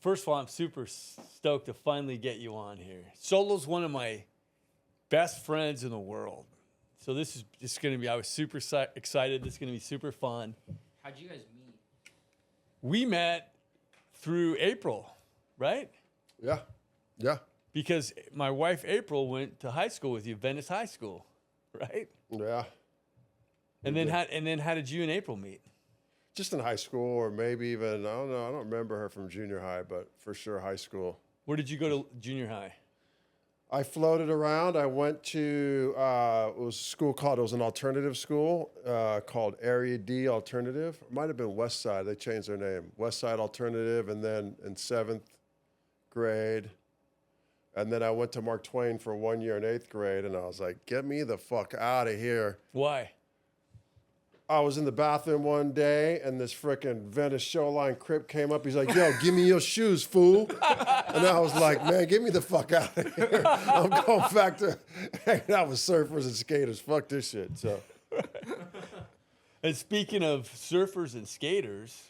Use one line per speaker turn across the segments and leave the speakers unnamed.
first of all, I'm super stoked to finally get you on here. Solo's one of my best friends in the world. So this is just going to be, I was super excited. This is going to be super fun.
How'd you guys meet?
We met through April, right?
Yeah. Yeah.
Because my wife, April, went to high school with you, Venice High School, right?
Yeah.
And then how did you and April meet?
Just in high school, or maybe even, I don't know. I don't remember her from junior high, but for sure high school.
Where did you go to junior high?
I floated around. I went to, it was a school called, it was an alternative school called Area D Alternative. It might have been West Side. They changed their name. West Side Alternative. And then in 7th grade. And then I went to Mark Twain for 1 year in 8th grade. And I was like, get me the fuck out of here.
Why?
I was in the bathroom one day, and this frickin' Venice Showline Crip came up. He's like, yo, give me your shoes, fool. And I was like, man, get me the fuck out of here. I'm going back to hanging out with surfers and skaters. Fuck this shit. So,
And speaking of surfers and skaters,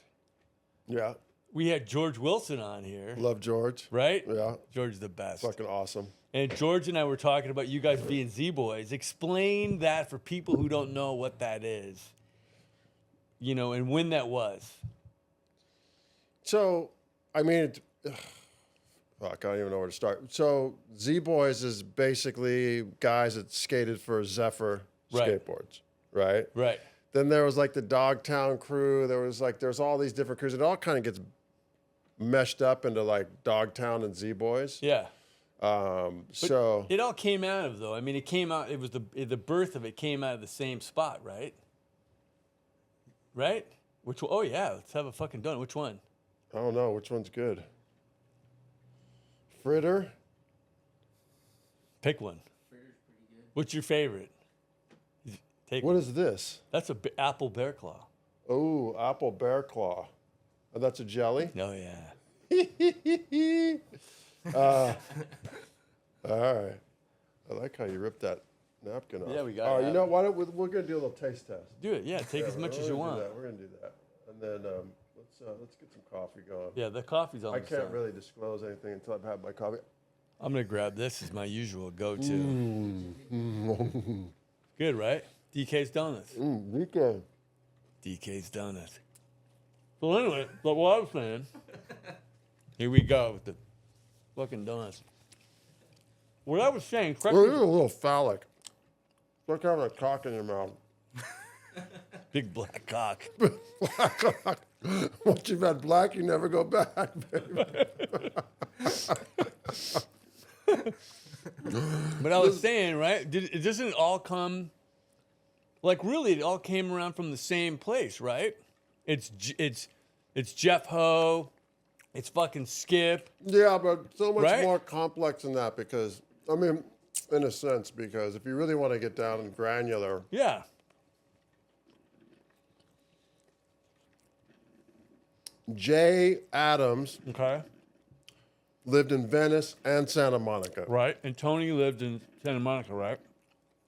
yeah.
we had George Wilson on here.
Love George.
Right?
Yeah.
George is the best.
Fucking awesome.
And George and I were talking about you guys being Z-Boys. Explain that for people who don't know what that is. You know, and when that was.
So, I mean, I don't even know where to start. So, Z-Boys is basically guys that skated for Zephyr skateboards, right?
Right.
Then there was like the Dogtown crew. There's all these different crews. It all kind of gets meshed up into like Dogtown and Z-Boys.
Yeah.
So
it all came out of, though. I mean, it came out, it was the birth of it came out of the same spot, right? Right? Which one? Oh, yeah. Let's have a fucking donut. Which one?
I don't know. Which one's good? Fritter?
Pick one.
Fritter's pretty good.
What's your favorite? Take
What
one.
is this?
That's a apple bear claw.
Oh, apple bear claw. Oh, that's a jelly?
Oh, yeah.
All right. I like how you ripped that napkin off.
Yeah, we got
Oh,
it.
you know, why don't we're going to do a little taste test.
Do it. Yeah, take as
Yeah,
much
we're
as you
gonna do
want.
that. We're going to do that. And then let's get some coffee going.
Yeah, the coffee's on
I
the
can't
side.
really disclose anything until I've had my coffee.
I'm going to grab this as my usual go-to.
Mm.
Good, right? DK's Donuts.
Weekend.
DK's Donuts. So anyway, but what I was saying, here we go with the fucking donuts. What I was saying, correct
Well,
me-
you're a little phallic. It's like having a cock in your mouth.
big black cock.
Once you've had black, you never go back, baby.
But I was saying, right? It doesn't all come, like really, it all came around from the same place, right? It's Jeff Ho, it's fucking Skip.
Yeah, but so much
Right?
more complex than that because, I mean, in a sense, because if you really want to get down and granular,
Yeah.
Jay Adams
Okay.
lived in Venice and Santa Monica.
Right. And Tony lived in Santa Monica, right?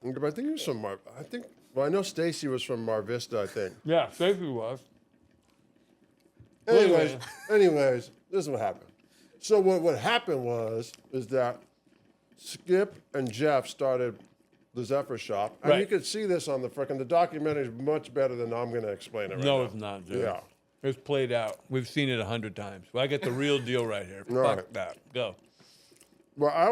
But I think he was from I know Stacy was from Mar Vista, I think.
Yeah, Stacey was.
Anyways, this is what happened. So what happened is that Skip and Jeff started the Zephyr shop. And you
Right.
could see this on the documentary is much better than I'm going to explain it right
No,
now.
it's not, dude.
Yeah.
It's played out. We've seen it 100 times. Well, I get the real deal right here. Fuck
Right.
that. Go.
Well, I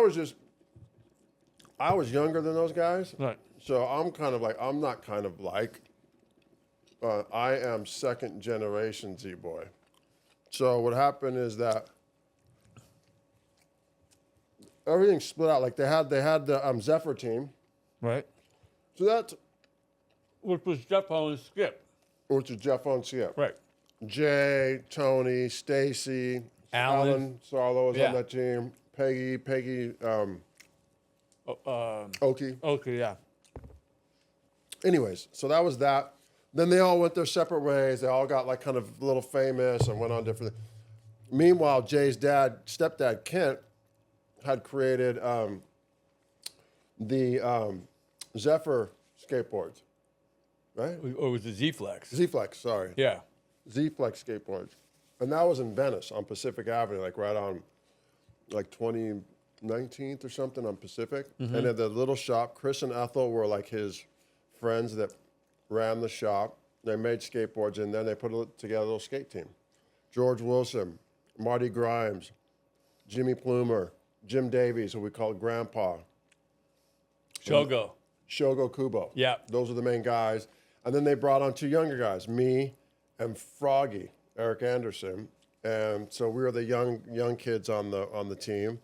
was younger than those guys.
Right.
So I am second generation Z-Boy. So what happened is that everything split out. Like they had the Zephyr team.
Right.
So that's,
Which was Jeff Ho and Skip.
which is Jeff on Skip.
Right.
Jay, Tony, Stacy,
Alan.
Sarlo was
Yeah.
on that team. Peggy, Oki.
Okay, yeah.
Anyways, so that was that. Then they all went their separate ways. They all got like kind of a little famous and went on different. Meanwhile, Jay's stepdad Kent, had created the Zephyr skateboards, right?
Or was it Z-Flex?
Z-Flex, sorry.
Yeah.
Z-Flex skateboards. And that was in Venice on Pacific Avenue, like right on like 19th or something on Pacific. And at the little shop, Chris and Ethel were like his friends that ran the shop. They made skateboards, and then they put together a little skate team. George Wilson, Marty Grimes, Jimmy Plumer, Jim Davies, who we called Grandpa.
Shogo.
Shogo Kubo.
Yeah.
Those are the main guys. And then they brought on 2 younger guys, me and Froggy, Eric Anderson. And so we were the young kids on the team.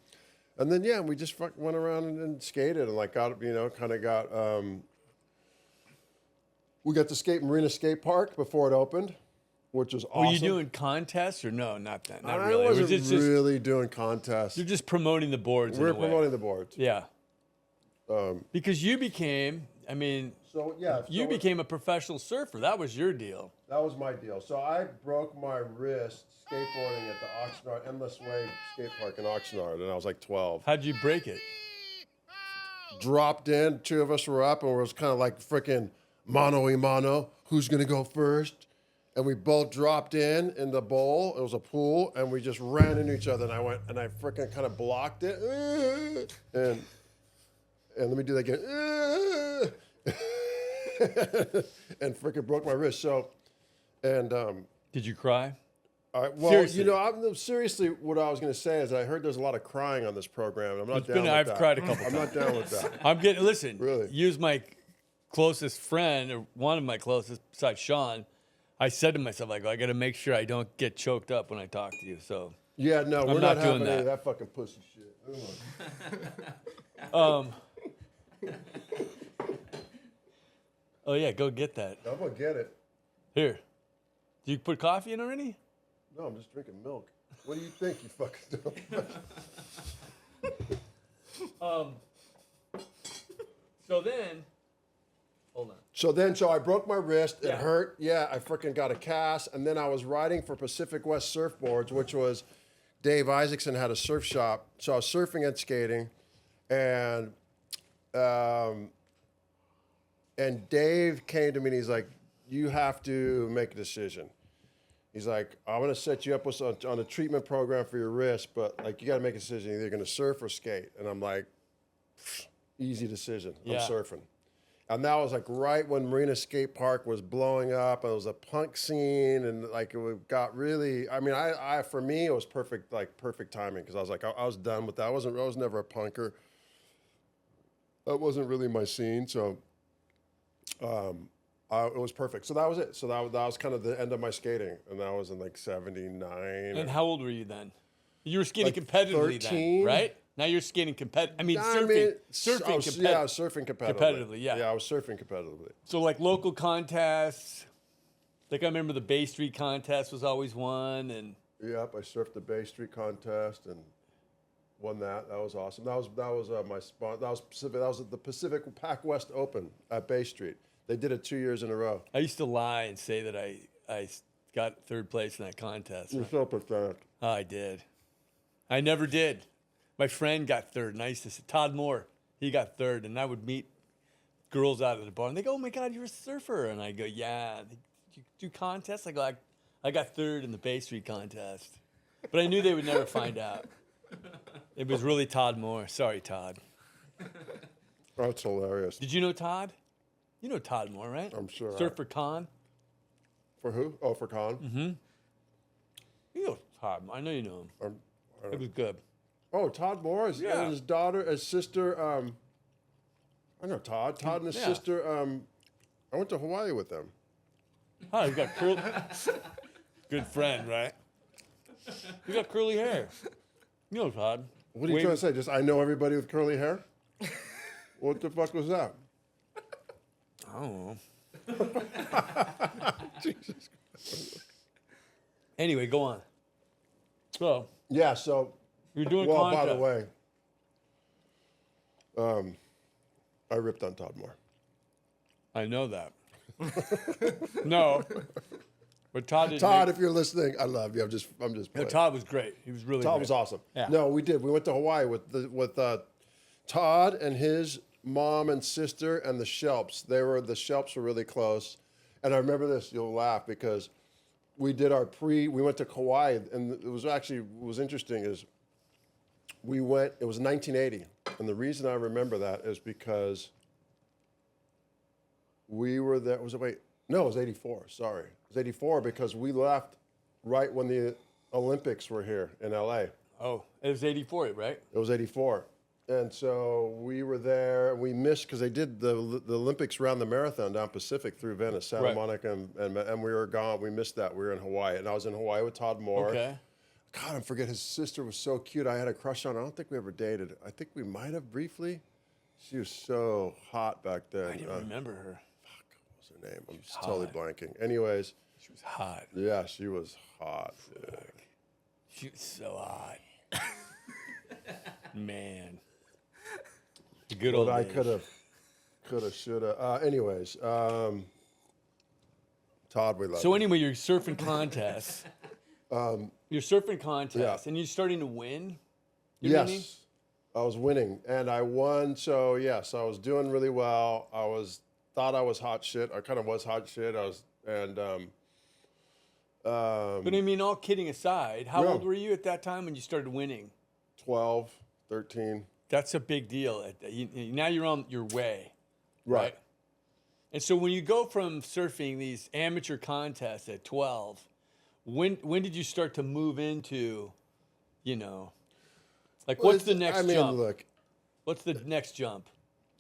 And then, yeah, we just went around and skated and like got, we got to skate Marina Skate Park before it opened, which was awesome.
Were you doing contests or no? Not that. Not
I
really.
wasn't
Just
really doing contests.
you're just promoting the boards.
We were
in a way.
promoting the boards.
Yeah. Because you became,
So, yeah.
you
so
became a professional surfer. That was your deal.
That was my deal. So I broke my wrist skateboarding at the Oxnard, Endless Wave Skate Park in Oxnard, and I was like 12.
How'd you break it?
Dropped in, 2 of us were up, and it was kind of like freaking mano-y-mano. Who's going to go first? And we both dropped in the bowl. It was a pool, and we just ran into each other, and I freaking kind of blocked it. And let me do that again. And freaking broke my wrist. So, and
Did you cry?
well,
Seriously.
seriously, what I was going to say is I heard there's a lot of crying on this program. And I'm not
It's
down
been-
with
I've
that.
cried a couple
I'm
times.
not down with that.
I'm getting, listen,
Really?
use my closest friend, or one of my closest, besides Sean. I said to myself, I got to make sure I don't get choked up when I talk to you. So,
Yeah, no, we're
not
not
doing
having any of
that.
that fucking pussy shit. Come on.
Oh yeah, go get that.
I'm going to get it.
Here. Did you put coffee in already?
No, I'm just drinking milk. What do you think, you fucking
So then, hold on.
So I broke my wrist. It
Yeah.
hurt. Yeah, I freaking got a cast. And then I was riding for Pacific West Surfboards, which was Dave Isaacson had a surf shop. So I was surfing and skating. And Dave came to me and he's like, you have to make a decision. He's like, I'm going to set you up on a treatment program for your wrist, but like you got to make a decision. You're either going to surf or skate. And I'm like, easy decision.
Yeah.
I'm surfing. And that was like right when Marina Skate Park was blowing up. It was a punk scene, and like it got really. I mean, I for me it was perfect timing because I was like I was done with that. I was never a punker. That wasn't really my scene, so it was perfect. So that was it. So that was kind of the end of my skating, and that was in like '79.
And how old were you then? You were skating
Like
competitively
13.
then, right? Now you're skating surfing competitively.
Yeah, I was surfing competitively.
Competitively, yeah.
Yeah, I was surfing competitively.
So like local contests, like I remember the Bay Street contest was always one, and
Yep, I surfed the Bay Street contest and won that. That was awesome. That was my spot. That was Pacific. That was the Pacific Pac West Open at Bay Street. They did it 2 years in a row.
I used to lie and say that I got third place in that contest.
You're so pathetic.
Oh, I did. I never did. My friend got third, and I used to say, Todd Moore, he got third, and I would meet girls out at the bar, and they go, oh my God, you're a surfer. And I go, yeah. Did you do contests? I go, I got third in the Bay Street contest. But I knew they would never find out. It was really Todd Moore. Sorry, Todd.
That's hilarious.
Did you know Todd? You know Todd Moore, right?
I'm sure.
Surfer Con.
For who? Oh, for Con?
Mm-hmm. You know Todd. I know you know him. It was good.
Oh, Todd Moore, and his daughter, his sister. I know Todd. Todd and his
Yeah.
sister. I went to Hawaii with them.
Oh, you got curly. Good friend, right? You got curly hair. You know Todd.
What are you trying to say? Just I know everybody with curly hair? What the fuck was that?
I don't know.
Jesus.
Anyway, go on. So
Yeah. So.
you're doing
Well,
content.
by the way, I ripped on Todd Moore.
I know that. No, but Todd didn't.
Todd, if you're listening, I love you. I'm just
No,
playing.
Todd was great. He was really.
Todd
great.
was awesome.
Yeah.
No, we did. We went to Hawaii with Todd and his mom and sister and the Shelps. The Shelps were really close. And I remember this. You'll laugh because we did we went to Kauai, and it was actually, what was interesting is it was 1980. And the reason I remember that is because we were there, it was 84, sorry. It was 84 because we left right when the Olympics were here in LA.
Oh, it was 84, right?
It was 84. And so we were there. We missed because they did the Olympics around the marathon down Pacific through Venice, Santa
Right.
Monica, and we were gone. We missed that. We were in Hawaii, and I was in Hawaii with Todd Moore.
Okay.
God, I forget. His sister was so cute. I had a crush on her. I don't think we ever dated. I think we might have briefly. She was so hot back then.
I didn't remember her.
What was her name? I'm just totally blanking. Anyways,
She was hot.
yeah, she was hot. Dude.
She was so hot. Man. The good old
But I
days.
could have, should have. Anyways, Todd, we love
So
you.
anyway, you're surfing contests. You're surfing contests,
yeah.
and you're starting to win. You're winning?
Yes, I was winning, and I won. So yes, I was doing really well. Thought I was hot shit. I kind of was hot shit.
But I mean, all kidding aside, how
Yeah.
old were you at that time when you started winning?
12, 13.
That's a big deal. Now you're on your way,
Right.
And so when you go from surfing these amateur contests at 12, when did you start to move into, like
Well,
what's the next
I mean,
jump?
look,
What's the next jump?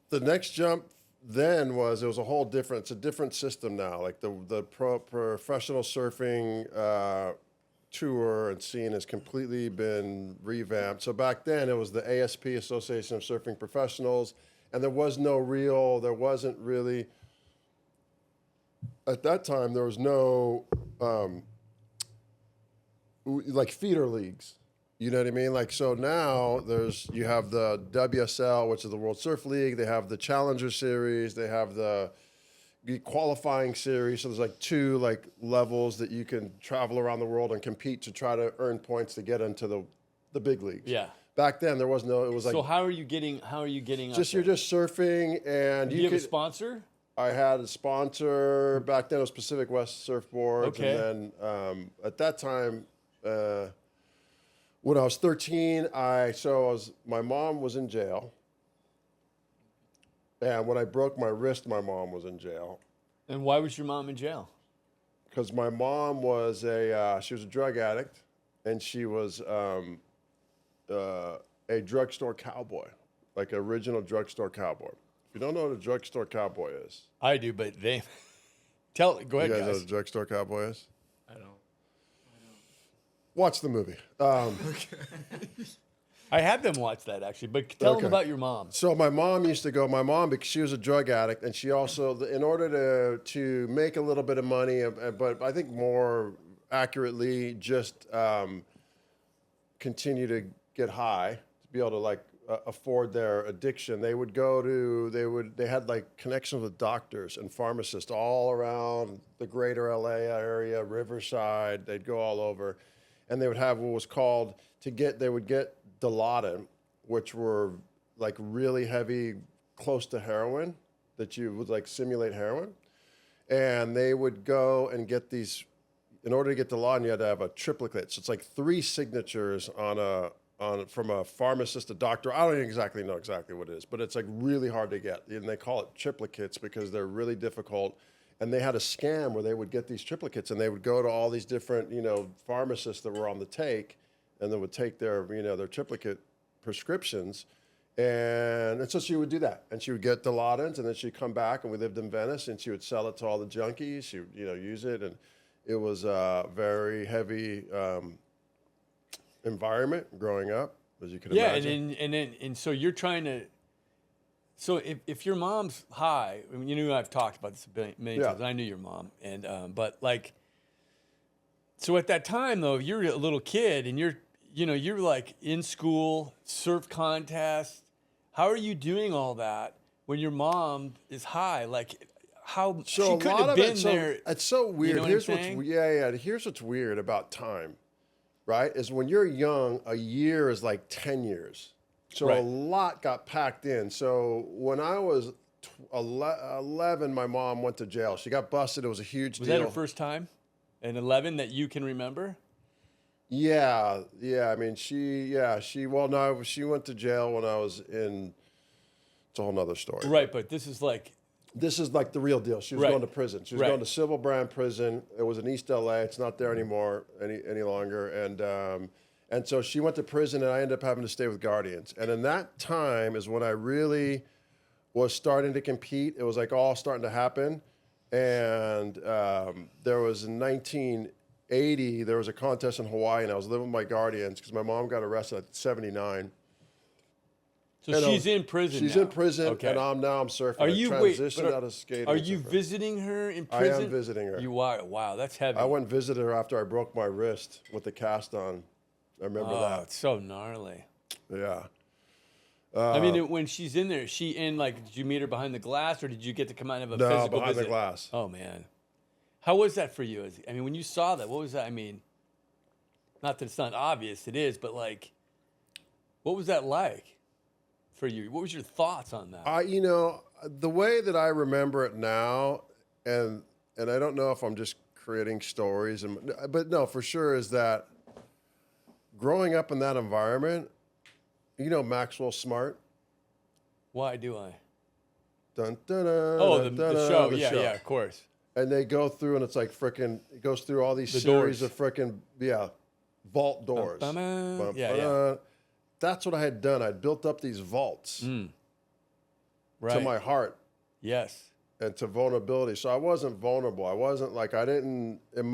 the next jump then it was a whole different. It's a different system now. Like the professional surfing tour and scene has completely been revamped. So back then it was the ASP, Association of Surfing Professionals, and there wasn't really, at that time there was no like feeder leagues. You know what I mean? Like, so now you have the WSL, which is the World Surf League. They have the Challenger Series. They have the qualifying series. So there's like two levels that you can travel around the world and compete to try to earn points to get into the big leagues.
Yeah.
Back then there was no. It was like
So how are you getting up
you're
there?
just surfing and
Do you have a sponsor?
I had a sponsor back then. It was Pacific West Surfboards,
Okay.
and then at that time, when I was 13, my mom was in jail, and when I broke my wrist, my mom was in jail
And why was your mom in jail?
because my mom was a drug addict, and she was a drugstore cowboy, like original drugstore cowboy. If you don't know what a drugstore cowboy is,
I do, but they go
you
ahead,
guys know
guys.
what a drugstore cowboy is?
I don't.
Watch the movie.
I had them watch that actually, but tell them
Okay.
about your mom.
So my mom used to go. My mom, because she was a drug addict, and she also, in order to make a little bit of money, but I think more accurately, just continue to get high to be able to afford their addiction. They had connections with doctors and pharmacists all around the greater LA area, Riverside. They'd go all over, and they would have what was called they would get Dilaudid, which were really heavy, close to heroin, that you would simulate heroin. And they would go and get these, in order to get Dilaudid, you had to have a triplicate. So it's 3 signatures from a pharmacist, a doctor. I don't exactly know what it is, but it's really hard to get. And they call it triplicates because they're really difficult. And they had a scam where they would get these triplicates, and they would go to all these different, pharmacists that were on the take, and they would take their, their triplicate prescriptions. And so she would do that. And she would get Dilaudid, and then she'd come back, and we lived in Venice, and she would sell it to all the junkies. She would, use it. And it was a very heavy environment growing up, as you can imagine.
and so you're trying to. So if your mom's high, I mean, I've talked about this a million
Yeah.
times. I knew your mom, and but so at that time though, you're a little kid, and you're in school, surf contest. How are you doing all that when your mom is high? How she
So a
couldn't
lot
have
of
been
it,
there.
it's so weird.
know what I'm
Here's what's
saying?
Here's what's weird about time, right? Is when you're young, a year is like 10 years. So a
Right.
lot got packed in. So when I was 11, my mom went to jail. She got busted. It was a huge
Was
deal.
that her first time? An 11 that you can remember?
Yeah. I mean, she went to jail when I was in. It's a whole nother story.
Right, but this is like,
This is like the real deal. She was
Right.
going to prison. She was
Right.
going to Civil Brand prison. It was in East LA. It's not there anymore any longer. And so she went to prison, and I ended up having to stay with guardians. And in that time is when I really was starting to compete. It was like all starting to happen. And there was in 1980, there was a contest in Hawaii, and I was living with my guardians because my mom got arrested at 79.
so
And
she's in prison
She's
now.
in prison,
Okay.
and I'm surfing.
Are
I
you, wait,
transitioned
but
out of skating.
Are
and
you
surfing.
visiting her in
I
prison?
am visiting her.
You are? Wow, that's heavy.
I went and visited her after I broke my wrist with the cast on. I remember
Oh,
that.
it's so gnarly.
Yeah.
I mean, when she's in there, is she in, like, did you meet her behind the glass, or did you get to come out and have a
No,
physical
behind
visit?
the glass.
Oh, man. How was that for you? I mean, when you saw that, what was that? I mean, not that it's not obvious, it is, but, like, what was that like for you? What was your thoughts on that?
The way that I remember it now, and I don't know if I'm just creating stories, but no, for sure is that growing up in that environment, Maxwell Smart.
Why do I?
Dun, dun, dun,
Oh,
dun,
the
dun,
show.
the
Yeah,
show.
yeah, of course.
And they go through, and it's like it goes through all these
The
series
doors.
of vault doors.
Bum-bum.
Bum,
Yeah,
ba-da. That's what I had done. I'd built up these vaults
Right.
to my heart
Yes.
and to vulnerability. So I wasn't vulnerable. I wasn't like, I didn't
Even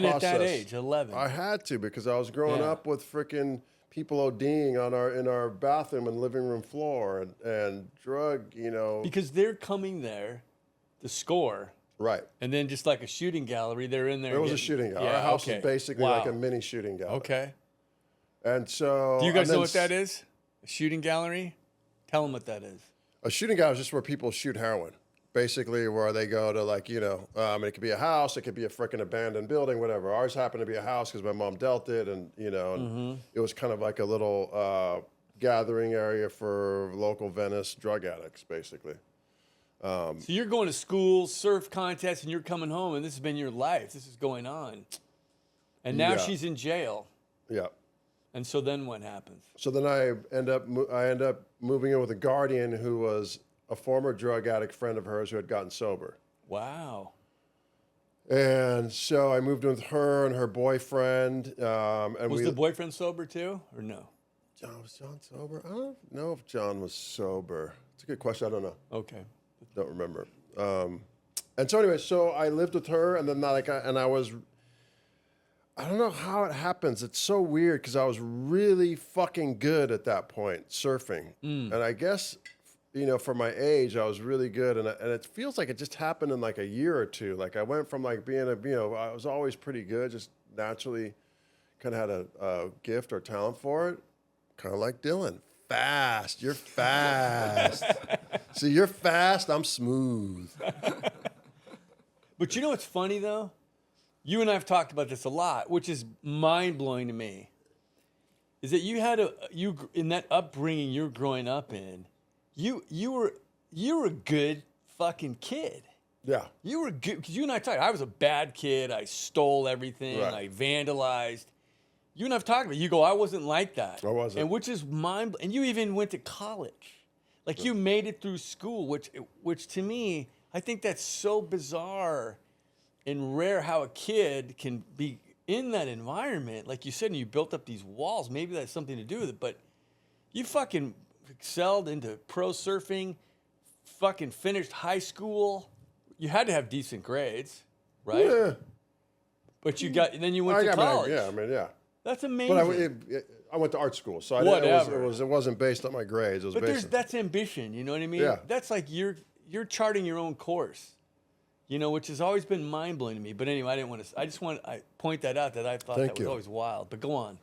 process.
at that age, 11.
I had to, because I was growing
Yeah.
up with freaking people ODing in our bathroom and living room floor and drug,
Because they're coming there to score,
right.
and then just like a shooting gallery, they're in there.
There was a
getting-
shooting gallery.
Yeah,
Our house
okay.
is basically
Wow.
like a mini shooting gallery.
Okay.
And so,
Do you guys
and
know
then
what that is? A shooting gallery? Tell them what that is.
A shooting gallery is just where people shoot heroin. Basically, where they go to it could be a house, it could be a freaking abandoned building, whatever. Ours happened to be a house because my mom dealt it, and it was kind of like a little gathering area for local Venice drug addicts, basically.
So you're going to school, surf contests, and you're coming home, and this has been your life. This is going on. And now
Yeah.
she's in jail.
Yeah.
And so then what happens?
So then I end up moving in with a guardian who was a former drug addict friend of hers who had gotten sober.
Wow.
And so I moved in with her and her boyfriend. And
Was the boyfriend sober too, or no?
Was John sober? I don't know if John was sober. It's a good question. I don't know.
Okay.
Don't remember. And so anyway, so I lived with her, and then I don't know how it happens. It's so weird because I was really fucking good at that point, surfing. And I guess, for my age, I was really good. And it feels like it just happened in like a year or two. Like I went from like being I was always pretty good, just naturally kind of had a gift or talent for it. Kind of like Dylan. Fast. You're fast. See, you're fast. I'm smooth.
But you know what's funny though? You and I have talked about this a lot, which is mind blowing to me. Is that you in that upbringing you're growing up in, you were a good fucking kid.
Yeah.
You were good because you and I talked. I was a bad kid. I stole everything.
Right.
I vandalized. You and I've talked about it. You go, I wasn't like that.
I wasn't.
And which is and you even went to college. Like you made it through school, which to me, I think that's so bizarre and rare how a kid can be in that environment. Like you said, and you built up these walls. Maybe that's something to do with it, but you fucking excelled into pro surfing, fucking finished high school. You had to have decent grades, right?
Yeah.
But then you went to college.
Yeah.
That's amazing.
But I went to art school, so
Whatever.
it wasn't based on my grades. It was
But
based.
that's ambition, you know what I mean?
Yeah.
That's like you're charting your own course, which has always been mind blowing to me. But anyway, I I point that out that I thought
Thank
that
you.
was always wild. But go on.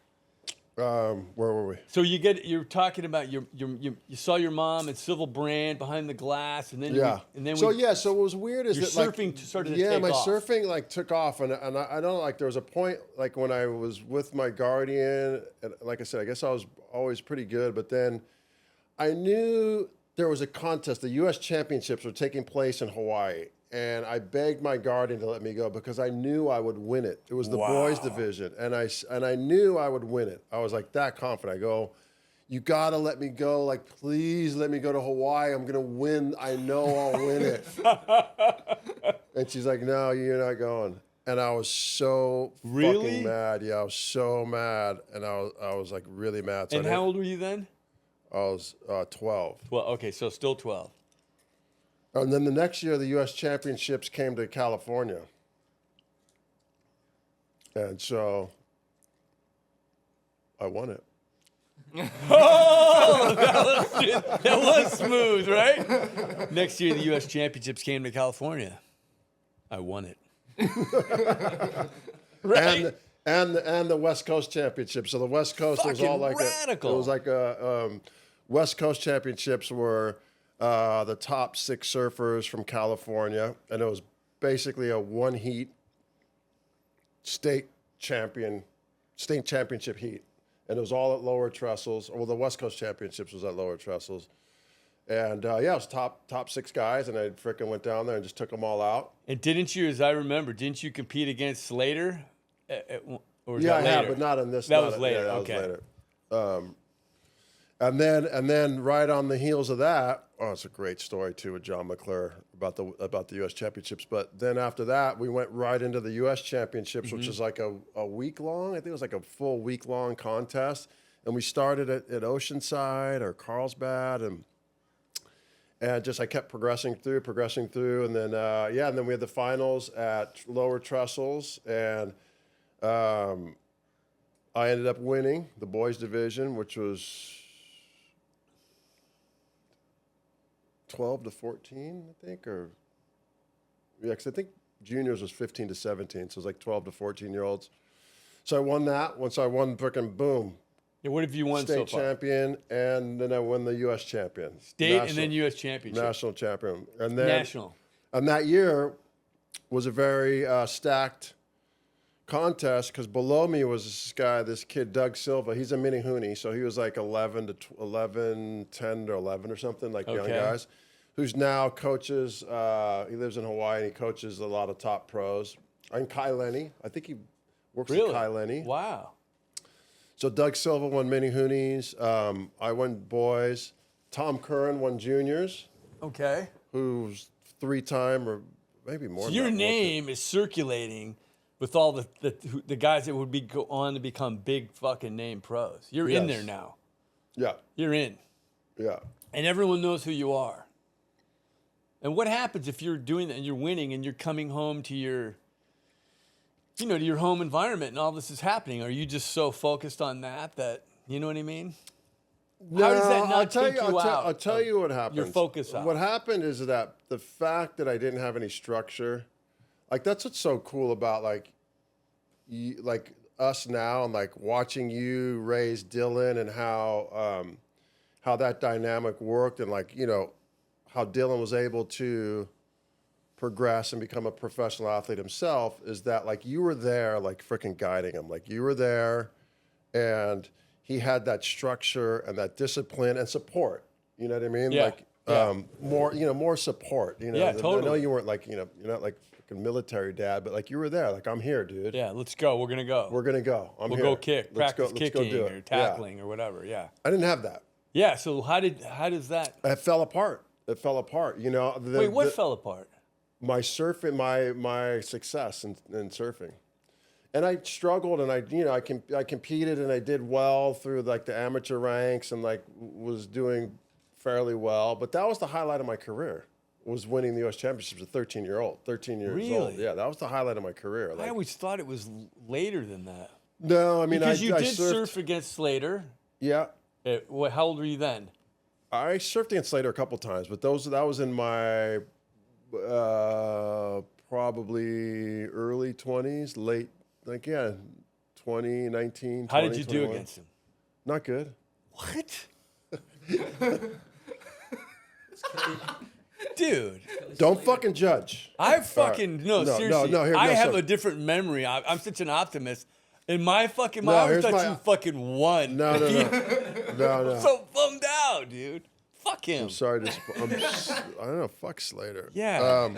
Where were we?
So you're talking about you saw your mom at Civil Brand behind the glass, and then
So what was weird is
your
that
surfing started to
yeah,
take
my
off.
surfing like took off, and I don't like there was a point like when I was with my guardian, and like I said, I guess I was always pretty good, but then I knew there was a contest. The U.S. Championships were taking place in Hawaii, and I begged my guardian to let me go because I knew I would win it. It was the boys division, and I knew I would win it. I was like that confident. I go, you gotta let me go. Like, please let me go to Hawaii. I'm gonna win. I know I'll win it. And she's like, no, you're not going. And I was so fucking mad. Yeah, I was so mad, and I was like really mad. So
and how old were you then?
I was 12.
Well, okay, so still 12.
And then the next year, the U.S. Championships came to California. And so I won it.
Oh, that was smooth, right? Next year, the U.S. Championships came to California. I won it. Right?
And the West Coast Championships. So the West Coast was all like
radical.
It was like West Coast Championships were the top 6 surfers from California, and it was basically a one heat state championship heat, and it was all at lower trestles. Well, the West Coast Championships was at lower trestles, and yeah, it was top 6 guys, and I freaking went down there and just took them all out.
And didn't you, as I remember, didn't you compete against Slater? Or was
Yeah,
that later?
I have, but not in this.
That was later.
Yeah, that
Okay.
was later. And then right on the heels of that, it's a great story too with John McClure about the U.S. Championships. But then after that, we went right into the U.S. Championships, which is like a week long. I think it was like a full week long contest. And we started at Oceanside or Carlsbad, and just I kept progressing through, and then and then we had the finals at lower trestles, and I ended up winning the boys division, which was 12 to 14, I think, or yeah, because I think juniors was 15 to 17, so it was like 12 to 14-year-olds. So I won that. Once I won, freaking boom.
Yeah, what have you won so
State
far?
champion, and then I won the U.S. champion.
State and then U.S. Championship.
National champion. And then
National.
And that year was a very stacked contest because below me was this kid, Doug Silva. He's a mini hoonie, so he was like 10 to 11 or something, like young guys, who's now coaches. He lives in Hawaii, and he coaches a lot of top pros. And Kai Lenny. I think he works with Kai Lenny.
Wow.
So Doug Silva won mini hoonies. I won boys. Tom Curran won juniors.
Okay.
Who's 3-time or maybe more.
So
than
your
that,
name is circulating with all the guys that would go on to become big fucking name pros. You're in there now.
Yeah.
You're in.
Yeah.
And everyone knows who you are. And what happens if you're doing that and you're winning and you're coming home to your, to your home environment and all this is happening? Are you just so focused on that you know what I mean?
No,
How does that not take you out?
I'll tell you what happened.
Your focus out.
What happened is that the fact that I didn't have any structure, like that's what's so cool about like us now, and like watching you raise Dylan and how that dynamic worked, and like how Dylan was able to progress and become a professional athlete himself, is that like you were there, like freaking guiding him, like you were there, and he had that structure and that discipline and support. You know what I mean?
Yeah.
Like more support.
Yeah, totally.
I know you weren't like you're not like freaking military dad, but like you were there. Like, I'm here, dude.
Yeah, let's go. We're gonna go.
We're gonna go. I'm
we'll
here.
go kick.
Let's
Practice
go
kicking
do
or
it.
tackling or whatever. Yeah.
I didn't have that.
Yeah. So how does that?
It fell apart. It fell apart.
Wait, what fell apart?
My surfing, my success in surfing, and I struggled, and I competed, and I did well through like the amateur ranks, and like was doing fairly well. But that was the highlight of my career, was winning the U.S. Championships at 13 years old.
Really?
Yeah, that was the highlight of my career.
I always thought it was later than that.
No, I mean,
because you
I
did
surfed,
surf against Slater.
Yeah.
How old were you then?
I surfed against Slater a couple times, but that was in my probably early 20s, late, 20, 19,
How
20,
did you
21.
do against him?
Not good.
What? Dude.
Don't fucking judge.
I fucking, no, seriously.
here,
I have
so-
a different memory. I'm such an optimist. In my fucking
No,
mind, I
here's
thought
my-
you fucking won.
No.
I'm so bummed out, dude. Fuck him.
I'm sorry to. I don't know. Fuck Slater.
Yeah.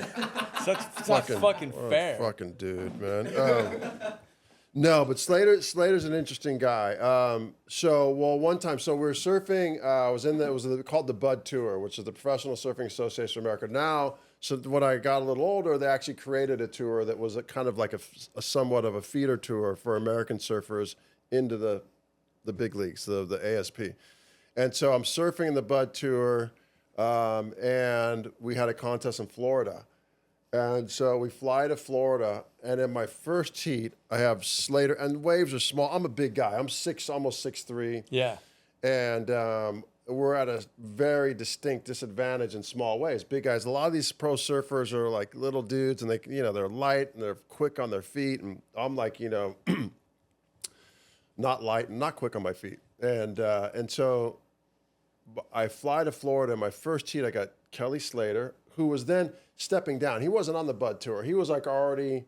That's not fucking
What a
fair.
fucking dude, man. No, but Slater's an interesting guy. One time, we were surfing. I was in called the Bud Tour, which is the Professional Surfing Association of America. Now, so when I got a little older, they actually created a tour that was kind of like a somewhat of a feeder tour for American surfers into the big leagues, the ASP. And so I'm surfing in the Bud Tour, and we had a contest in Florida. And so we fly to Florida, and in my first heat, I have Slater, and waves are small. I'm a big guy. I'm almost 6'3".
Yeah.
And we're at a very distinct disadvantage in small waves. Big guys. A lot of these pro surfers are like little dudes, and they're light and they're quick on their feet, and I'm like, not light and not quick on my feet. And so I fly to Florida. In my first heat, I got Kelly Slater, who was then stepping down. He wasn't on the Bud Tour. He was like already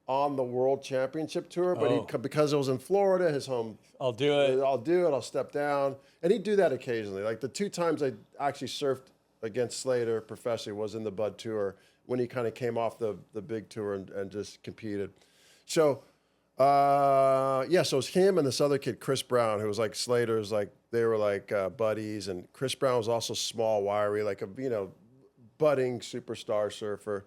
on the World Championship Tour, but because it was in Florida, his home.
I'll do it.
I'll step down. And he'd do that occasionally. Like the 2 times I actually surfed against Slater professionally was in the Bud Tour when he kind of came off the big tour and just competed. So, so it was him and this other kid, Chris Brown, who was like Slater's, like they were like buddies. And Chris Brown was also small, wiry, like a, budding superstar surfer.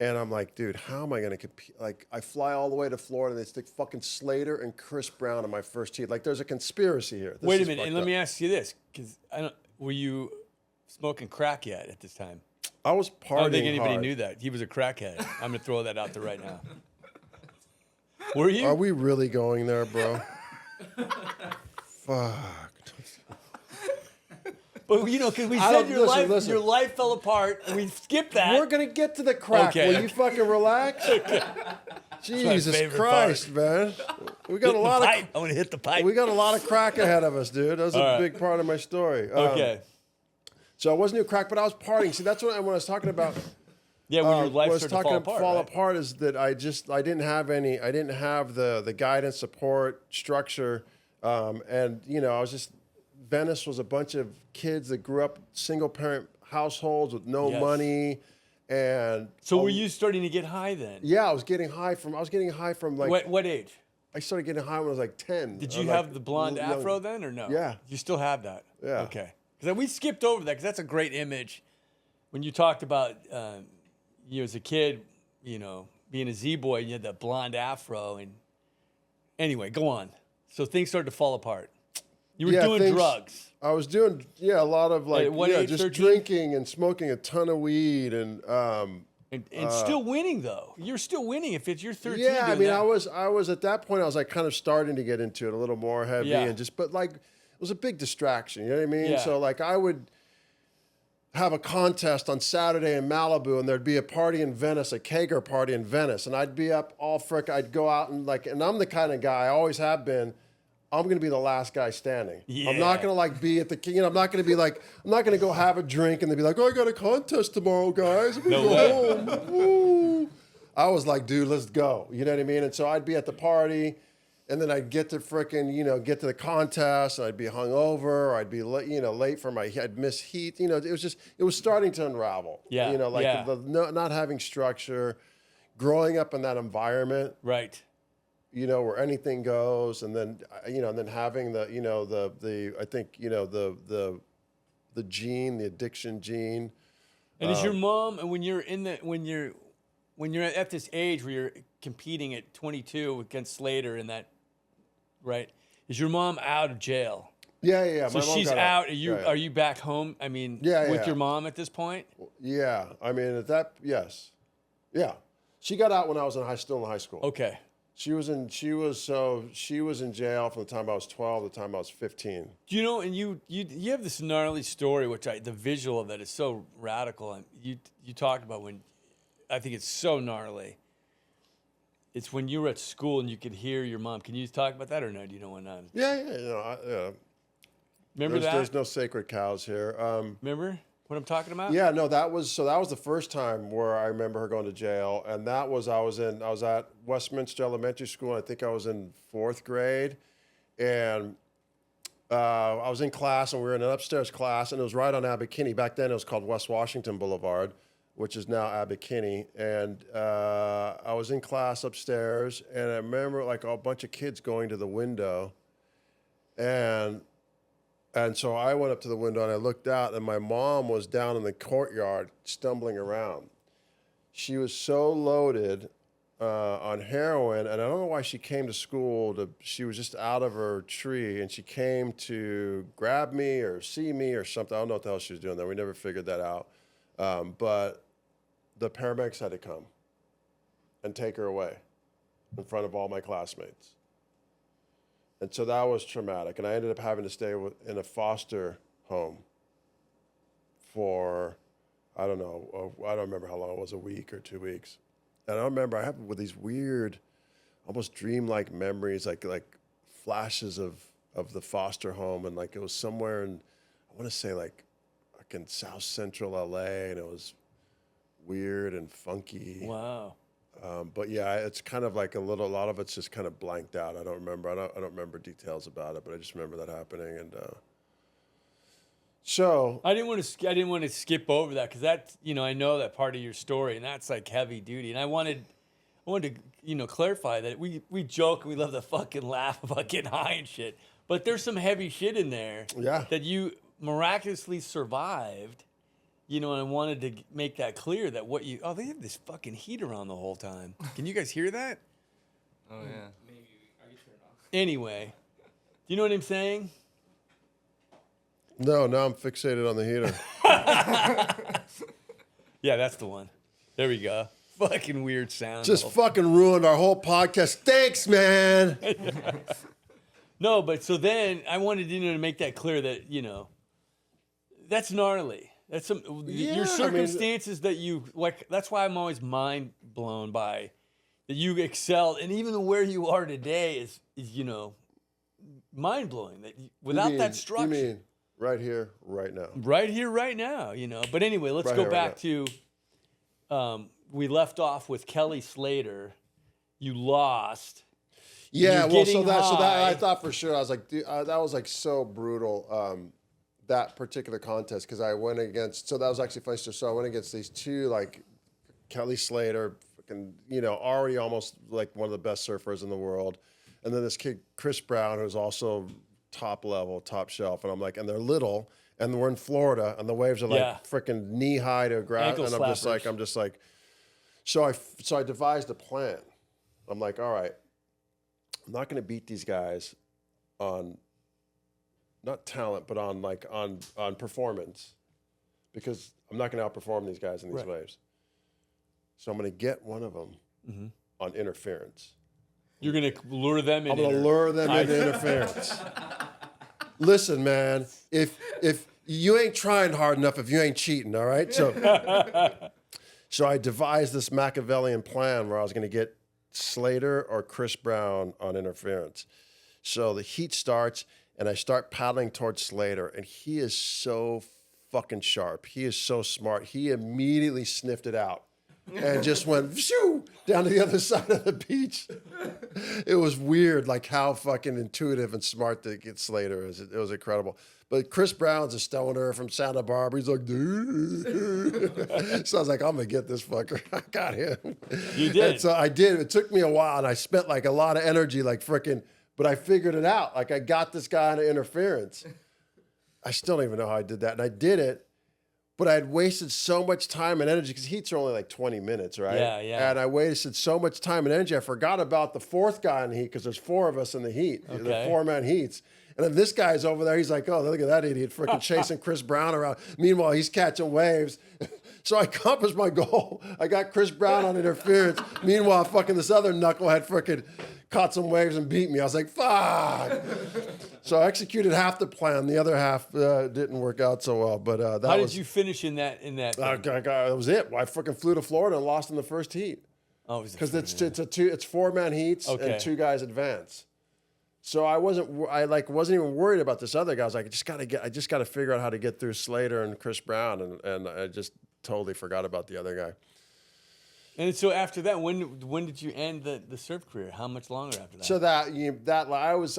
And I'm like, dude, how am I going to compete? Like, I fly all the way to Florida, and they stick fucking Slater and Chris Brown in my first heat. Like, there's a conspiracy here.
Wait a minute, and let me ask you this, because were you smoking crack yet at this time?
I was partying
I don't think anybody
hard.
knew that. He was a crackhead. I'm going to throw that out there right now. Were you?
Are we really going there, bro? Fuck.
But because we said your life fell apart, and we skipped that.
We're gonna get to the crack.
Okay,
Will
okay.
you fucking relax? Jesus
favorite
Christ, man. We got a lot of.
I want to hit the pipe.
We got a lot of crack ahead of us, dude. That's a
All right.
big part of my story.
Okay.
So I wasn't doing crack, but I was partying. See, that's when I was talking about.
Yeah, when your life
what I was
started to
talking
fall apart.
is that I didn't have the guidance, support, structure, and I was just. Venice was a bunch of kids that grew up single parent households with no money, and
So were you starting to get high then?
yeah, I was getting high from like
What age?
I started getting high when I was like 10.
Did
I
you
was,
have
like,
the blonde
young.
afro then or no?
Yeah.
You still have that?
Yeah.
Okay. Because we skipped over that because that's a great image. When you talked about you as a kid, being a Z-boy, you had that blonde afro. And anyway, go on. So things started to fall apart. You were doing drugs.
I was doing a lot of like
At what age,
just
13?
drinking and smoking a ton of weed and
still winning though. You're still winning if you're 13.
yeah, I
doing
mean,
that.
I was at that point. I was like kind of starting to get into it a little more heavy
Yeah.
and but like it was a big distraction. You know what I mean?
Yeah.
So like I would have a contest on Saturday in Malibu, and there'd be a party in Venice, a kegger party in Venice, and I'd be up all frick. I'd go out and and I'm the kind of guy I always have been. I'm going to be the last guy standing.
Yeah.
I'm not going to be at the I'm not going to be like, I'm not going to go have a drink and they'd be like, oh, I got a contest tomorrow, guys. I'm going to go home. Woo. I was like, dude, let's go. You know what I mean? And so I'd be at the party and then I'd get to get to the contest and I'd be hungover or I'd be late for I'd miss heat. It was starting to unravel.
Yeah.
Not having structure, growing up in that environment.
Right.
Where anything goes, and then having the gene, the addiction gene.
And is your mom, and when you're at this age where you're competing at 22 against Slater and that, right? Is your mom out of jail?
Yeah.
So
My mom
she's
got
out.
Yeah.
Are you back home? I mean, with your mom at this point?
Yeah. I mean, yes. Yeah. She got out when I was still in high school.
Okay.
She was in jail from the time I was 12 to the time I was 15.
And you have this gnarly story, which the visual of that is so radical. And you talked about when, I think it's so gnarly. It's when you were at school and you could hear your mom. Can you talk about that or no? Do you know what?
Yeah.
Remember that?
There's no sacred cows here.
Remember what I'm talking about?
Yeah, no, that was the first time where I remember her going to jail, and that was I was at Westminster Elementary School, and I think I was in 4th grade, and I was in class, and we were in an upstairs class, and it was right on Abbot Kinney. Back then, it was called West Washington Boulevard, which is now Abbot Kinney. And I was in class upstairs, and I remember like a bunch of kids going to the window, and so I went up to the window and I looked out, and my mom was down in the courtyard stumbling around. She was so loaded on heroin, and I don't know why she came to school. She was just out of her tree, and she came to grab me or see me or something. I don't know what the hell she was doing there. We never figured that out. But the paramedics had to come and take her away in front of all my classmates. And so that was traumatic. And I ended up having to stay in a foster home for, I don't know, I don't remember how long it was, a week or 2 weeks. And I remember I have with these weird, almost dreamlike memories, like flashes of the foster home. And like it was somewhere in, I want to say like in South Central LA, and it was weird and funky.
Wow.
But yeah, it's kind of like a lot of it's just kind of blanked out. I don't remember. I don't remember details about it, but I just remember that happening. And so
I didn't want to skip over that because that's, I know that part of your story, and that's like heavy duty. And I wanted to, clarify that we joke and we love to fucking laugh about getting high and shit, but there's some heavy shit in there.
Yeah.
That you miraculously survived. And I wanted to make that clear that they have this fucking heater on the whole time. Can you guys hear that?
Oh, yeah.
Maybe I can turn it off.
Anyway, do you know what I'm saying?
no, now I'm fixated on the heater.
Yeah, that's the one. There we go. Fucking weird sound.
Just fucking ruined our whole podcast. Thanks, man.
No, but so then I wanted to make that clear that, that's gnarly. That's your circumstances that you like. That's why I'm always mind blown by that you excelled, and even where you are today is mind blowing. That without that structure,
You mean right here, right now?
right here, right now, But anyway, let's
Right
go
here,
back
right
to we left off with Kelly Slater. You lost.
Yeah,
You're
well, so
getting
that
high.
I thought for sure. I was like, dude, that was like so brutal. That particular contest, because I went against. So that was actually funny. So I went against these two, like Kelly Slater, fucking, already almost like one of the best surfers in the world, and then this kid Chris Brown, who's also top level, top shelf. And I'm like, and they're little, and we're in Florida, and the waves are like freaking knee high to ground,
Ankle
and I'm just like, so I devised a plan. I'm like, all right, I'm not going to beat these guys on. Not talent, but on performance, because I'm not going to outperform these guys in these waves. So I'm going to get one of them on interference.
You're going to lure them in.
I'm going to lure them into interference. Listen, man, if you ain't trying hard enough, if you ain't cheating, all right? So I devised this Machiavellian plan where I was going to get Slater or Chris Brown on interference. So the heat starts, and I start paddling towards Slater, and he is so fucking sharp. He is so smart. He immediately sniffed it out and just went shoo down to the other side of the beach. It was weird, like how fucking intuitive and smart to get Slater is. It was incredible. But Chris Brown's a stoner from Santa Barbara. He's like, dude. So I was like, I'm gonna get this fucker. I got him.
You did.
And so I did. It took me a while, and I spent like a lot of energy, like freaking. But I figured it out. Like I got this guy on interference. I still don't even know how I did that. And I did it, but I had wasted so much time and energy because heats are only like 20 minutes, right?
Yeah, yeah.
And I wasted so much time and energy. I forgot about the fourth guy in the heat because there's four of us in the heat, the
Okay.
4-man heats. And then this guy's over there. He's like, oh, look at that idiot freaking chasing Chris Brown around. Meanwhile, he's catching waves. So I accomplished my goal. I got Chris Brown on interference. Meanwhile, fucking this other knucklehead freaking caught some waves and beat me. I was like, fuck. So I executed half the plan. The other half didn't work out so well. But
How did you finish in that?
that was it. I freaking flew to Florida and lost in the first heat.
Oh,
Because it's 4-man heats
Okay.
and two guys advance. So I wasn't even worried about this other guy. I was like, I just gotta figure out how to get through Slater and Chris Brown, and I just totally forgot about the other guy.
And so after that, when did you end the surf career? How much longer after that?
So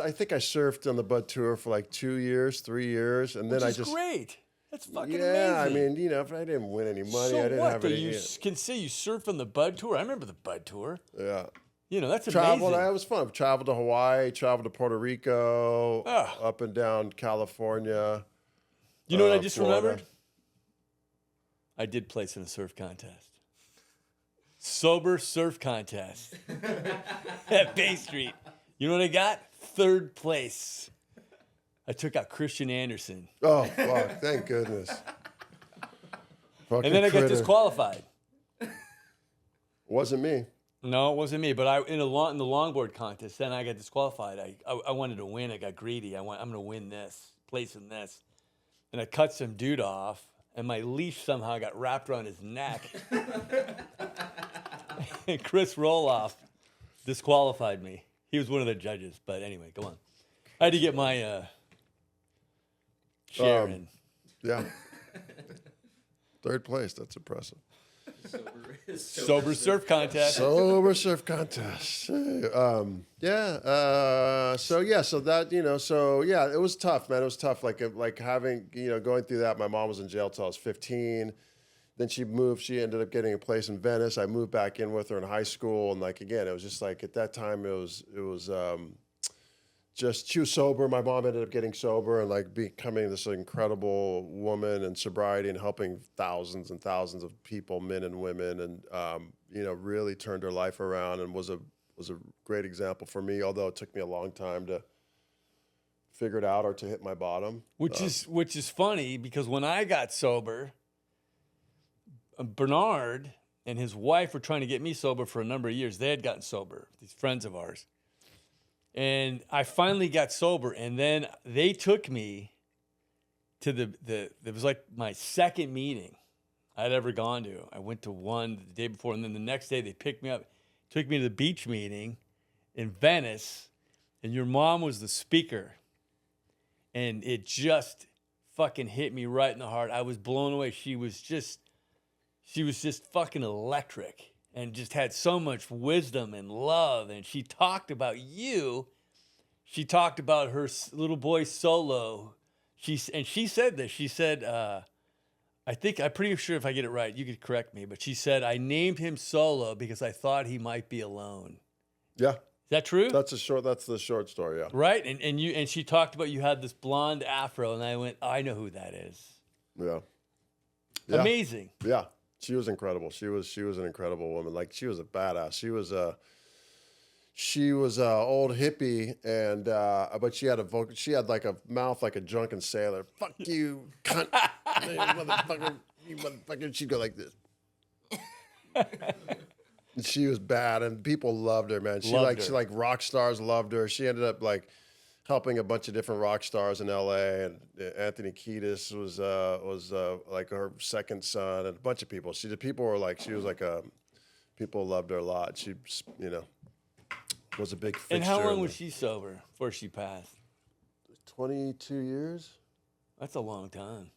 I think I surfed on the Bud Tour for like 2 years, 3 years, and
Which
then I
is
just
great. That's fucking
yeah.
amazing.
I mean, if I didn't win any money,
so
I didn't
what?
have
But
any.
you can say you surfed on the Bud Tour. I remember the Bud Tour.
Yeah.
That's
Traveled.
amazing.
It was fun. Traveled to Hawaii, traveled to Puerto Rico,
Ah.
up and down California.
You know what I just
Florida.
remembered? I did place in a surf contest. Sober surf contest at Bay Street. You know what I got? 3rd place. I took out Christian Anderson.
Oh, fuck. Thank goodness.
And then I got disqualified.
Wasn't me.
No, it wasn't me. But in the longboard contest, then I got disqualified. I wanted to win. I got greedy. I'm going to win this, place in this. And I cut some dude off, and my leash somehow got wrapped around his neck. And Chris Roloff disqualified me. He was one of the judges. But anyway, go on. I had to get my share in.
Yeah. 3rd place. That's impressive.
Sober surf contest.
Sober surf contest. So that, so yeah, it was tough, man. It was tough. Like having, going through that. My mom was in jail till I was 15. Then she moved. She ended up getting a place in Venice. I moved back in with her in high school. And again, it was just at that time, it was just, she was sober. My mom ended up getting sober and becoming this incredible woman in sobriety and helping thousands and thousands of people, men and women, and really turned her life around and was a great example for me. Although it took me a long time to figure it out or to hit my bottom.
Which is funny because when I got sober, Bernard and his wife were trying to get me sober for a number of years. They had gotten sober, these friends of ours. And I finally got sober, and then they took me to it was like my second meeting I'd ever gone to. I went to one the day before, and then the next day they picked me up, took me to the beach meeting in Venice, and your mom was the speaker. And it just fucking hit me right in the heart. I was blown away. She was just fucking electric. And just had so much wisdom and love. And she talked about you. She talked about her little boy Solo. She said this. She said, I'm pretty sure if I get it right, you could correct me. But she said, I named him Solo because I thought he might be alone.
Yeah.
Is that true?
That's the short story, yeah.
Right? And she talked about you had this blonde afro. And I went, I know who that is.
Yeah.
Amazing.
Yeah. She was incredible. She was an incredible woman. She was a badass. She was a old hippie, and but she had a mouth like a drunken sailor. Fuck you, cunt, you motherfucker, you motherfucker. She'd go like this. And she was bad, and people loved her, man. She rock stars loved her. She ended up helping a bunch of different rock stars in L.A. and Anthony Kiedis was her second son, and a bunch of people. People loved her a lot. She was a big fixture.
And how long was she sober before she passed?
22 years.
That's a long time.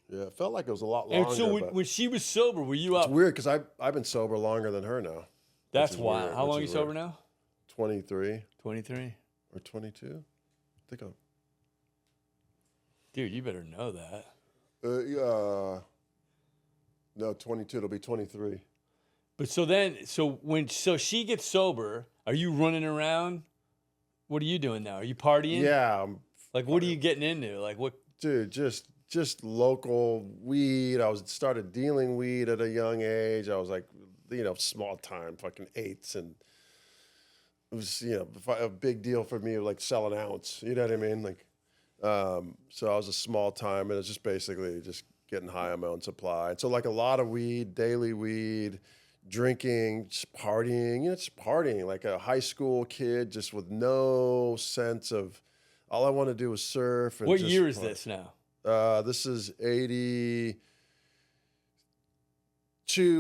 Yeah, it felt like it was a lot longer.
And so when she was sober, were you up?
It's weird because I've been sober longer than her now.
That's wild. How long are you sober now?
23.
23.
Or 22. I think I'm...
Dude, you better know that.
No, 22. It'll be 23.
But so she gets sober, are you running around? What are you doing now? Are you partying?
Yeah.
What are you getting into? What?
Dude, just local weed. Started dealing weed at a young age. I was small time, fucking eights, and it was, a big deal for me, sell an ounce. You know what I mean? So I was a small time, and it's just basically just getting high on my own supply. And so a lot of weed, daily weed, drinking, just partying. Just partying like a high school kid, just with no sense of. All I want to do was surf. And
what year is this now?
This is 82,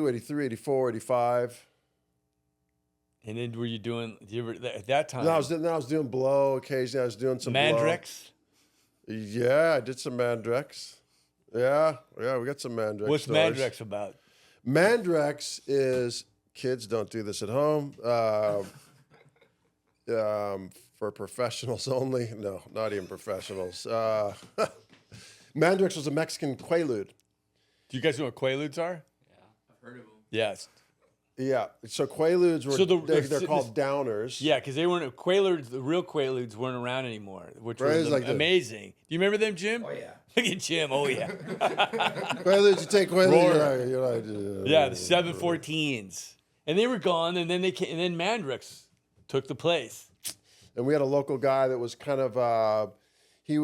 83, 84, 85.
And then were you doing, at that time?
No, I was doing blow occasionally. I was doing some
Mandrex?
Blow. Yeah, I did some Mandrex. Yeah, we got some Mandrex
What's
stories.
Mandrex about?
Mandrex is kids, don't do this at home. For professionals only. No, not even professionals. Mandrix was a Mexican quaalude.
Do you guys know what Quaaludes are?
Yeah, I've heard of them.
Yes.
Yeah, so quaaludes were,
So
they're called downers.
Yeah, because they weren't Quaaludes. The real Quaaludes weren't around anymore, which
Right,
was
it's like this.
amazing. Do you remember them, Jim?
Oh yeah.
Look at Jim. Oh yeah.
Quaaludes, you take quaaludes, you're like,
Yeah, the 714s, and they were gone, and then they came, and then Mandrix took the place.
And we had a local guy that was kind of, he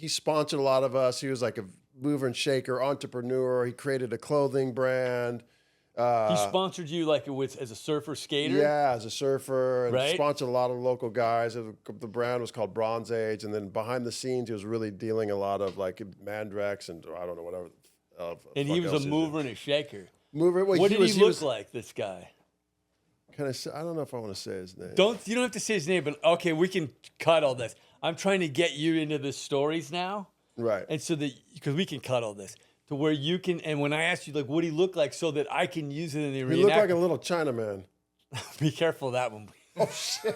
sponsored a lot of us. He was like a mover and shaker entrepreneur. He created a clothing brand.
He sponsored you like as a surfer skater.
Yeah, as a surfer, and
Right.
sponsored a lot of local guys. The brand was called Bronze Age, and then behind the scenes, he was really dealing a lot of like Mandrex and I don't know whatever.
And he was a mover and a shaker.
Mover. Well,
What did he look
was,
like, this guy?
Can I say? I don't know if I want to say his name.
You don't have to say his name, but okay, we can cut all this. I'm trying to get you into the stories now,
Right.
and so that because we can cut all this to where you can. And when I ask you like, what do he look like, so that I can use it in the
He
reenactment.
looked like a little Chinaman.
Be careful of that one.
Oh shit!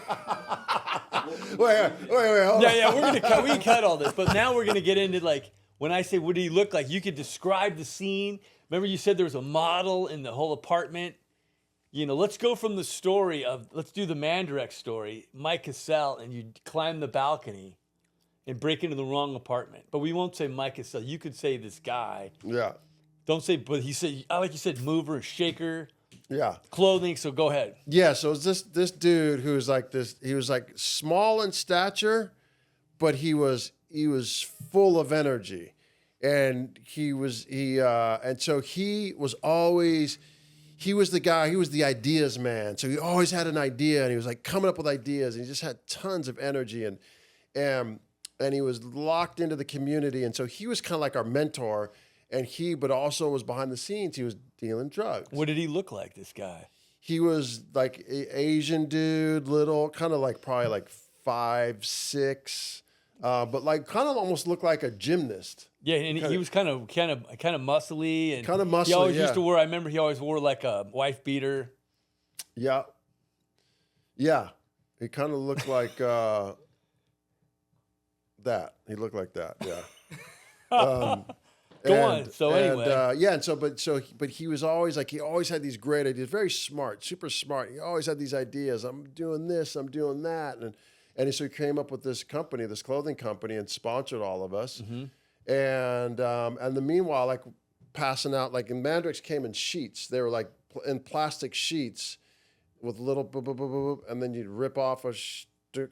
wait, hold on.
Yeah, we're gonna cut. We can cut all this, but now we're gonna get into like when I say what do he look like, you could describe the scene. Remember, you said there was a model in the whole apartment. You know, let's go from the story of let's do the Mandrex story. Mike Cassell, and you climb the balcony and break into the wrong apartment. But we won't say Mike Cassell. You could say this guy.
Yeah.
Don't say. But he said, I like you said, mover, shaker,
Yeah.
clothing. So go ahead.
Yeah, so it's this dude who's like this. He was like small in stature, but he was full of energy, and and so he was always. He was the guy. He was the ideas man. So he always had an idea, and he was like coming up with ideas, and he just had tons of energy, and he was locked into the community, and so he was kind of like our mentor, but also was behind the scenes. He was dealing drugs.
What did he look like, this guy?
He was like Asian dude, little, kind of like probably like 5'6", but like kind of almost looked like a gymnast.
Yeah, and he was kind of muscly and
Kind of muscly,
He always
yeah.
used to wear. I remember he always wore like a wife beater.
Yeah. Yeah. He kind of looked like that. He looked like that. Yeah.
Go on. So anyway,
But he was always like, he always had these great ideas. Very smart, super smart. He always had these ideas. I'm doing this. I'm doing that. And so he came up with this company, this clothing company, and sponsored all of us.
Mm-hmm.
And the meanwhile, like passing out, like in Mandrix came in sheets. They were like in plastic sheets with little boop, boop, boop, boop, and then you'd rip off a kind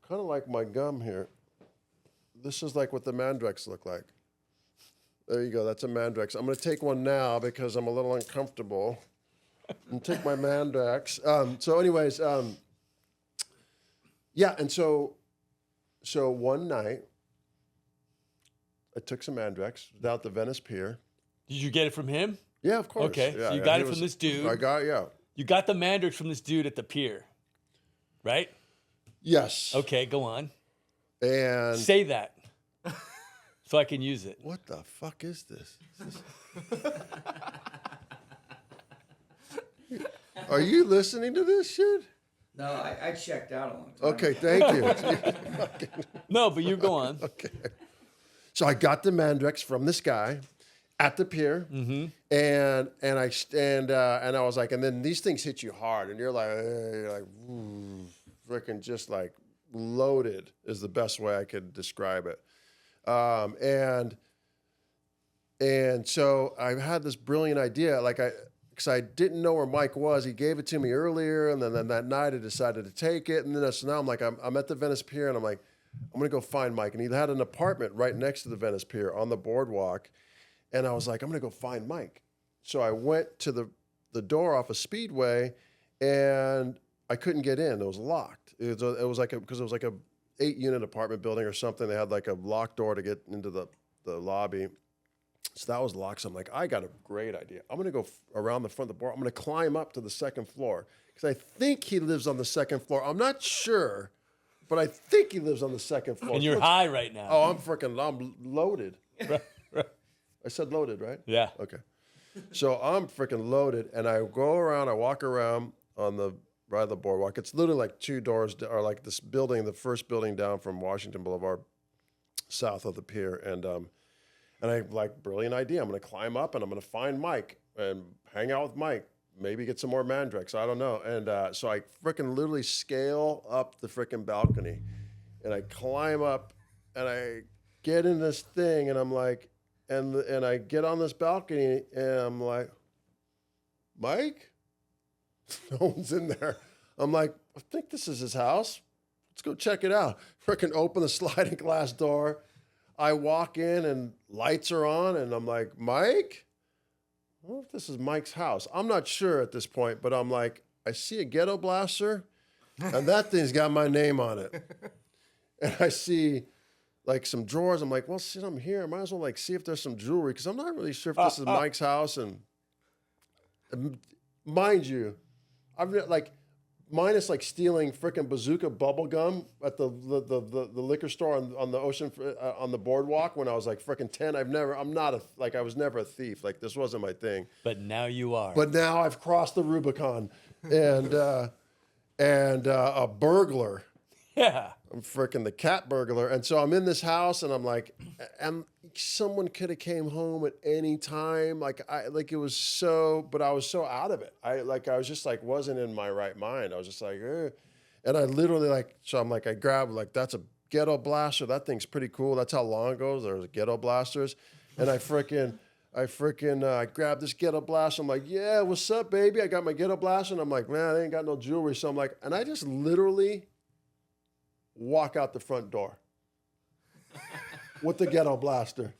of like my gum here. This is like what the Mandrix look like. There you go. That's a Mandrix. I'm going to take one now because I'm a little uncomfortable. And take my Mandrix. Yeah. And so one night, I took some Mandrix down at the Venice Pier.
did you get it from him?
Yeah, of course.
Okay,
Yeah,
so you
yeah,
got
he
it from this dude.
Yeah.
You got the Mandrix from this dude at the pier, right?
Yes.
Okay, go on.
And
Say that so I can use it.
what the fuck is this? Are you listening to this shit?
No, I checked out a long time.
Okay, thank you.
No, but you go on.
Okay. So I got the Mandrix from this guy at the pier, and I was like, and then these things hit you hard, and you're like freaking just like loaded is the best way I could describe it. And so I had this brilliant idea, because I didn't know where Mike was. He gave it to me earlier, and then that night I decided to take it. And then so now I'm like, I'm at the Venice Pier, and I'm like, I'm gonna go find Mike. And he had an apartment right next to the Venice Pier on the boardwalk. And I was like, I'm gonna go find Mike. So I went to the door off a Speedway, and I couldn't get in. It was locked. It was like a 8-unit apartment building or something. They had like a locked door to get into the lobby. So that was locked. So I'm like, I got a great idea. I'm going to go around the front of the bar. I'm going to climb up to the second floor because I think he lives on the second floor. I'm not sure, but I think he lives on the second floor.
And you're high right now.
Oh, I'm loaded.
Right.
I said loaded, right?
Yeah.
Okay. So I'm freaking loaded, and I go around, I walk around on the right of the boardwalk. It's literally like 2 doors, or like this building, the first building down from Washington Boulevard, south of the pier. And I like, brilliant idea. I'm going to climb up and I'm going to find Mike and hang out with Mike. Maybe get some more Mandrex. I don't know. And so I freaking literally scale up the freaking balcony, and I climb up, and I get in this thing, and I'm like, and I get on this balcony, and I'm like, Mike? No one's in there. I'm like, I think this is his house. Let's go check it out. Freaking open the sliding glass door. I walk in, and lights are on, and I'm like, Mike? I wonder if this is Mike's house. I'm not sure at this point, but I'm like, I see a ghetto blaster, and that thing's got my name on it. And I see like some drawers. I'm like, well, shit, I'm here. I might as well like see if there's some jewelry, because I'm not really sure if this is Mike's house. And mind you, I've like, minus like stealing freaking bazooka bubble gum at the liquor store on the ocean on the boardwalk when I was like freaking 10. I was never a thief. Like, this wasn't my thing.
But now you are.
But now I've crossed the Rubicon, and a burglar.
Yeah.
I'm freaking the cat burglar. And so I'm in this house, and I'm like, and someone could have came home at any time. But I was so out of it. I was just like, wasn't in my right mind. I was just like, eh. And I literally I grabbed, like, that's a ghetto blaster. That thing's pretty cool. That's how long ago there was ghetto blasters. And I grabbed this ghetto blaster. I'm like, yeah, what's up, baby? I got my ghetto blaster. And I'm like, man, I ain't got no jewelry. So I'm like, and I just literally walk out the front door with the ghetto blaster,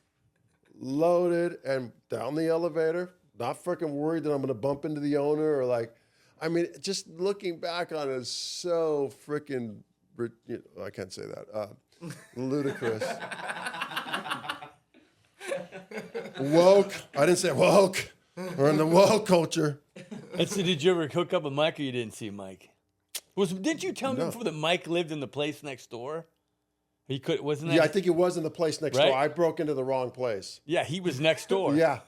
loaded, and down the elevator, not freaking worried that I'm going to bump into the owner, or like, I mean, just looking back on it is so freaking, I can't say that, ludicrous. Woke. I didn't say woke. We're in the woke culture.
And so did you ever hook up with Mike, or you didn't see Mike? Didn't you tell me before that Mike lived in the place next door? Wasn't that?
Yeah, I think it was in the place next
Right?
door. I broke into the wrong place.
Yeah, he was next door.
Yeah.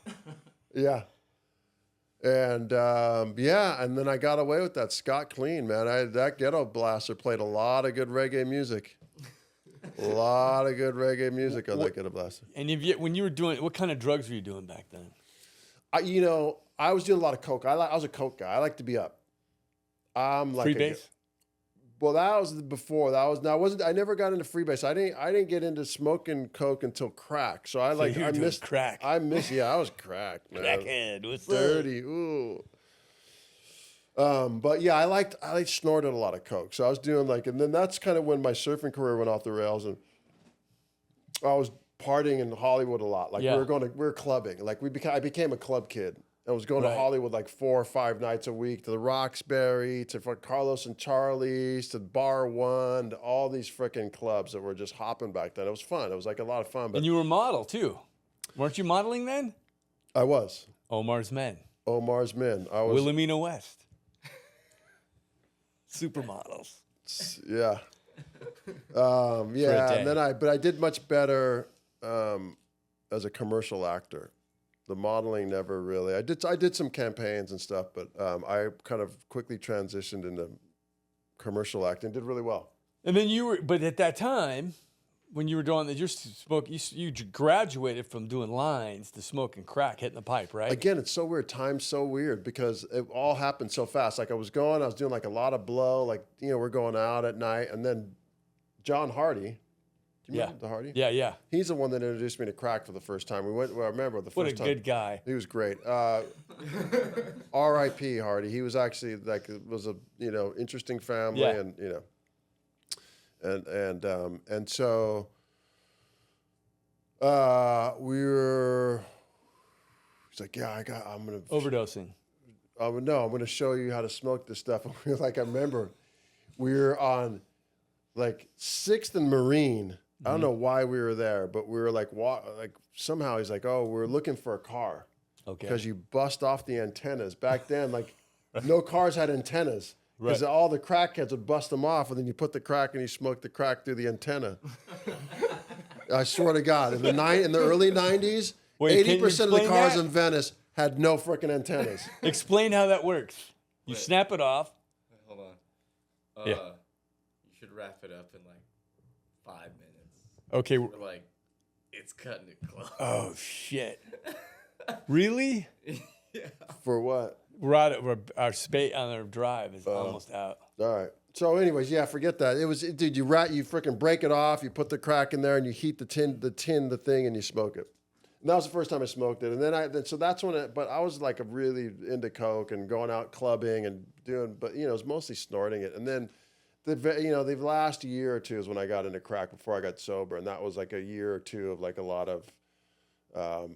And and then I got away with that scot clean, man. That ghetto blaster played a lot of good reggae music. A lot of good reggae music on that ghetto blaster.
And when you were doing, what kind of drugs were you doing back then?
I was doing a lot of coke. I was a coke guy. I like to be up. I'm like
Freebase?
Well, that was before. I never got into freebase. I didn't get into smoking coke until crack. So I missed
crack.
I was crack, man.
Crackhead. What's
dirty? Ooh. But yeah, I snorted a lot of coke. So I was doing and then that's kind of when my surfing career went off the rails, and I was partying in Hollywood a lot. Like, we were clubbing. Like, I became a club kid. I was going to Hollywood like 4 or 5 nights a week, to the Roxbury, to Carlos and Charlie's, to Bar One, to all these freaking clubs that were just hopping back then. It was fun. It was like a lot of fun. But
And you were a model too. Weren't you modeling then?
I was.
Omar's Men.
Omar's Men. I was.
Wilhelmina West. Supermodels.
Yeah. And then I did much better as a commercial actor. The modeling never really. I did some campaigns and stuff, but I kind of quickly transitioned into commercial acting. Did really well.
And then but at that time, when you were doing that, you graduated from doing lines to smoking crack, hitting the pipe, right?
Again, it's so weird. Time's so weird because it all happened so fast. Like, I was doing like a lot of blow. Like, we're going out at night, and then John Hardy. Do you remember the Hardy?
Yeah, yeah.
He's the one that introduced me to crack for the first time. I remember the first time.
What a good guy.
He was great. R.I.P. Hardy. He was actually was a interesting family, and and so we were. He's like, yeah, I'm gonna
overdosing.
I'm gonna show you how to smoke this stuff. And we were like, I remember we were on like 6th and Marine. I don't know why we were there, but we were like somehow he's like, oh, we're looking for a car.
Okay.
Because you bust off the antennas. Back then, no cars had antennas. Because
Right.
all the crackheads would bust them off, and then you put the crack and you smoke the crack through the antenna. I swear to God, in the early 90s, 80% of the cars in Venice had no freaking antennas.
Explain how that works. You
Wait.
snap it off.
Hold on.
Yeah.
You should wrap it up in like 5 minutes.
Okay.
We're like, it's cutting it close.
Oh shit. Really?
Yeah.
For what?
We're our space on our drive is almost out.
All right. So, anyways, yeah, forget that. It was, dude. You freaking break it off. You put the crack in there, and you heat the thing, and you smoke it. And that was the first time I smoked it. And then so that's when it. But I was like really into coke and going out clubbing and doing. But it was mostly snorting it. And then, the last year or two is when I got into crack before I got sober, and that was like a year or two of like a lot of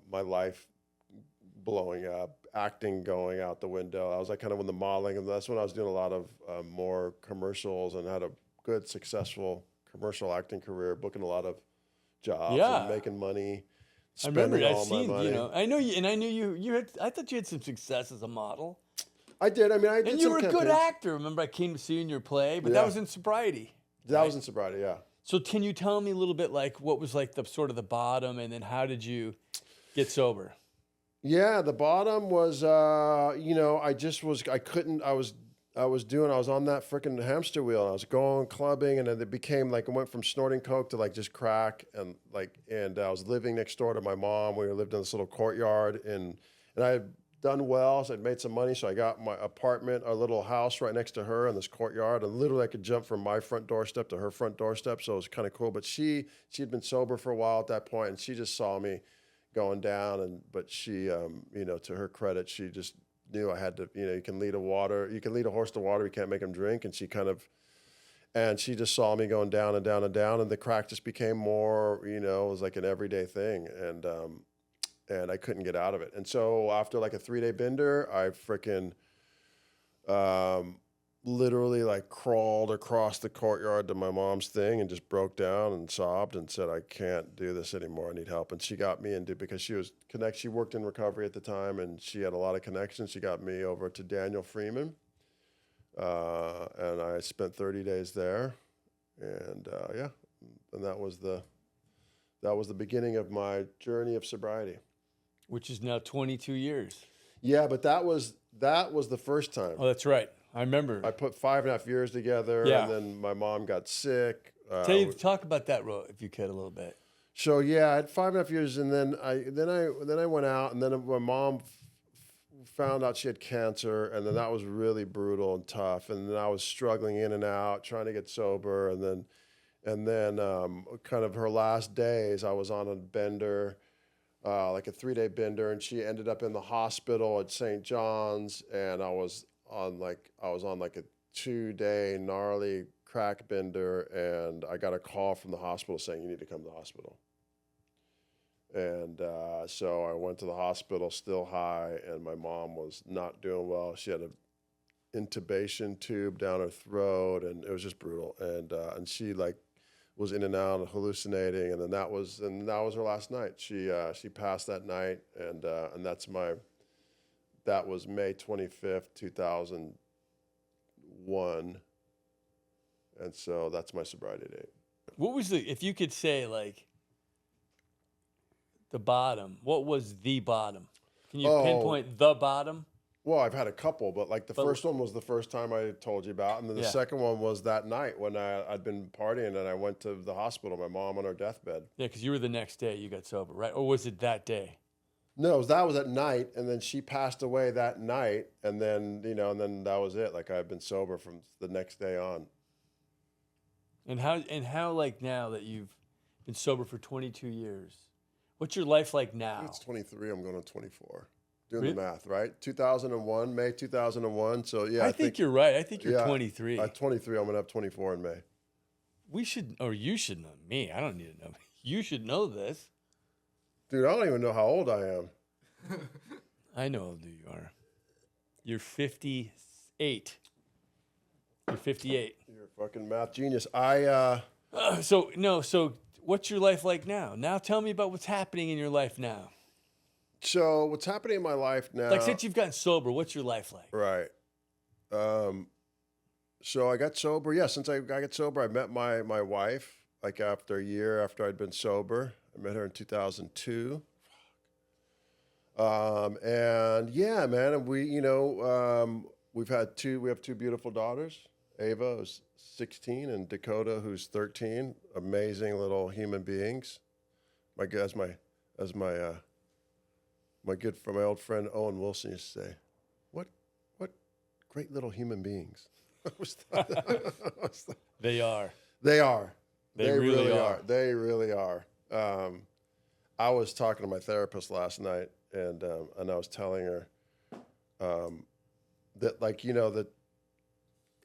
my life blowing up, acting going out the window. I was like kind of in the modeling, and that's when I was doing a lot of more commercials and had a good, successful commercial acting career, booking a lot of jobs and making money, spending all my money.
I know you, and I knew you had. I thought you had some success as a model,
I did. I mean, I did.
and you were a good
campaigns.
actor. Remember, I came to see you in your play, but that was in sobriety.
That was in sobriety, yeah.
So, can you tell me a little bit, like, what was like the sort of the bottom, and then how did you get sober?
Yeah, the bottom was, I was on that freaking hamster wheel. And I was going clubbing, and then it became like, it went from snorting coke to like just crack, and I was living next door to my mom. We lived in this little courtyard, and I had done well, so I'd made some money, so I got my apartment, a little house right next to her in this courtyard, and literally I could jump from my front doorstep to her front doorstep, so it was kind of cool. But she had been sober for a while at that point, and she just saw me going down, but she, to her credit, she just knew I had to, you can lead a horse to water, you can't make him drink, and she just saw me going down and down and down, and the crack just became more, it was like an everyday thing, and I couldn't get out of it. And so after like a 3-day bender, I freaking literally like crawled across the courtyard to my mom's thing and just broke down and sobbed and said, I can't do this anymore. I need help. And she got me into, because she worked in recovery at the time, and she had a lot of connections. She got me over to Daniel Freeman. And I spent 30 days there, and and that was the beginning of my journey of sobriety.
Which is now 22 years.
Yeah, but that was the first time.
Oh, that's right. I remember.
I put 5.5 years together, and then my mom got sick.
Talk about that, if you could, a little bit.
So yeah, I had 5.5 years, and then I went out, and then my mom found out she had cancer, and then that was really brutal and tough. And then I was struggling in and out, trying to get sober, and then kind of her last days, I was on a bender. Like a 3-day bender, and she ended up in the hospital at St. John's, and I was on like a 2-day gnarly crack bender, and I got a call from the hospital saying, you need to come to the hospital. And so I went to the hospital still high, and my mom was not doing well. She had an intubation tube down her throat, and it was just brutal. And she was in and out and hallucinating, and then that was her last night. She passed that night, and that was May 25th, 2001, and so that's my sobriety date.
What was if you could say like the bottom? What was the bottom? Can you pinpoint the bottom?
Well, I've had a couple, but like the first one was the first time I told you about, and then the second one was that night when I'd been partying and I went to the hospital, my mom on her deathbed.
Yeah, because you were the next day you got sober, right? Or was it that day?
No, that was at night, and then she passed away that night, and then that was it. Like I've been sober from the next day on.
And how like now that you've been sober for 22 years, what's your life like now?
It's 23. I'm going on 24. Doing the math, right? 2001, May 2001. So yeah,
I think you're right. I think you're 23.
At 23, I'm gonna have 24 in May.
You should know me. I don't need to know. You should know this.
Dude, I don't even know how old I am.
I know how old you are. You're 58. You're 58.
You're a fucking math genius.
So what's your life like now? Now tell me about what's happening in your life now.
So what's happening in my life now?
Like since you've gotten sober, what's your life like?
Right. So I got sober. Yeah, since I got sober, I met my wife like after a year after I'd been sober. I met her in 2002. And yeah, man, and we, we have two beautiful daughters. Ava, who's 16, and Dakota, who's 13. Amazing little human beings. As my old friend Owen Wilson used to say, what great little human beings.
They are.
They are.
They really are.
They really are. I was talking to my therapist last night, and I was telling her that, that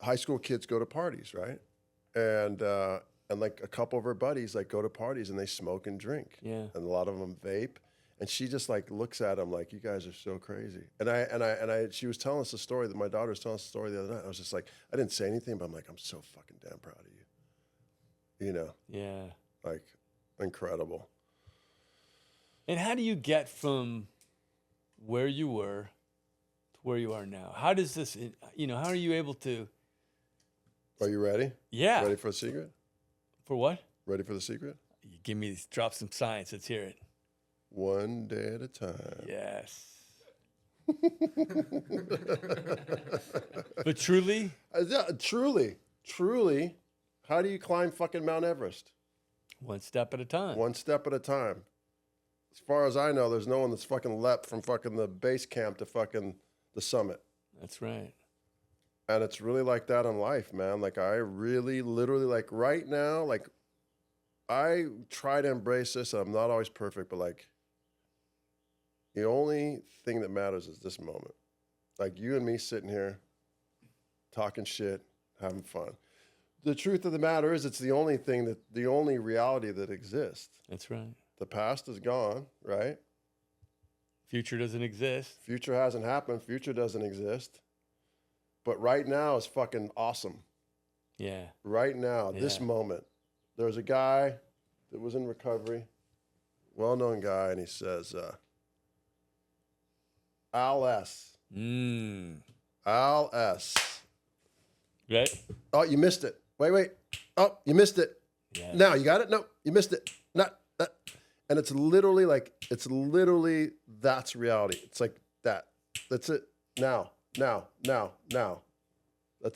high school kids go to parties, right? And like a couple of her buddies go to parties and they smoke and drink.
Yeah.
And a lot of them vape. And she just looks at them like, you guys are so crazy. And she was telling us a story that my daughter was telling us a story the other night. I was just like, I didn't say anything, but I'm like, I'm so fucking damn proud of you.
Yeah.
Incredible.
And how do you get from where you were to where you are now? How does this, how are you able to?
Are you ready?
Yeah.
Ready for the secret?
For what?
Ready for the secret?
You drop some science. Let's hear it.
One day at a time.
Yes. But truly?
Truly, how do you climb fucking Mount Everest?
One step at a time.
One step at a time. As far as I know, there's no one that's fucking leapt from fucking the base camp to fucking the summit.
That's right.
And it's really like that in life, man. I really, literally, right now, I try to embrace this. I'm not always perfect, but the only thing that matters is this moment. You and me sitting here, talking shit, having fun. The truth of the matter is, it's the only reality that exists.
That's right.
The past is gone, right?
Future doesn't exist.
Future hasn't happened. Future doesn't exist. But right now is fucking awesome.
Yeah.
Right now, this moment. There's a guy that was in recovery, well-known guy, and he says, Al S. Al S.
Right?
Oh, you missed it. Wait. Oh, you missed it.
Yeah.
Now, you got it? No, you missed it. Not. And it's literally that's reality. It's like that. That's it. Now. That's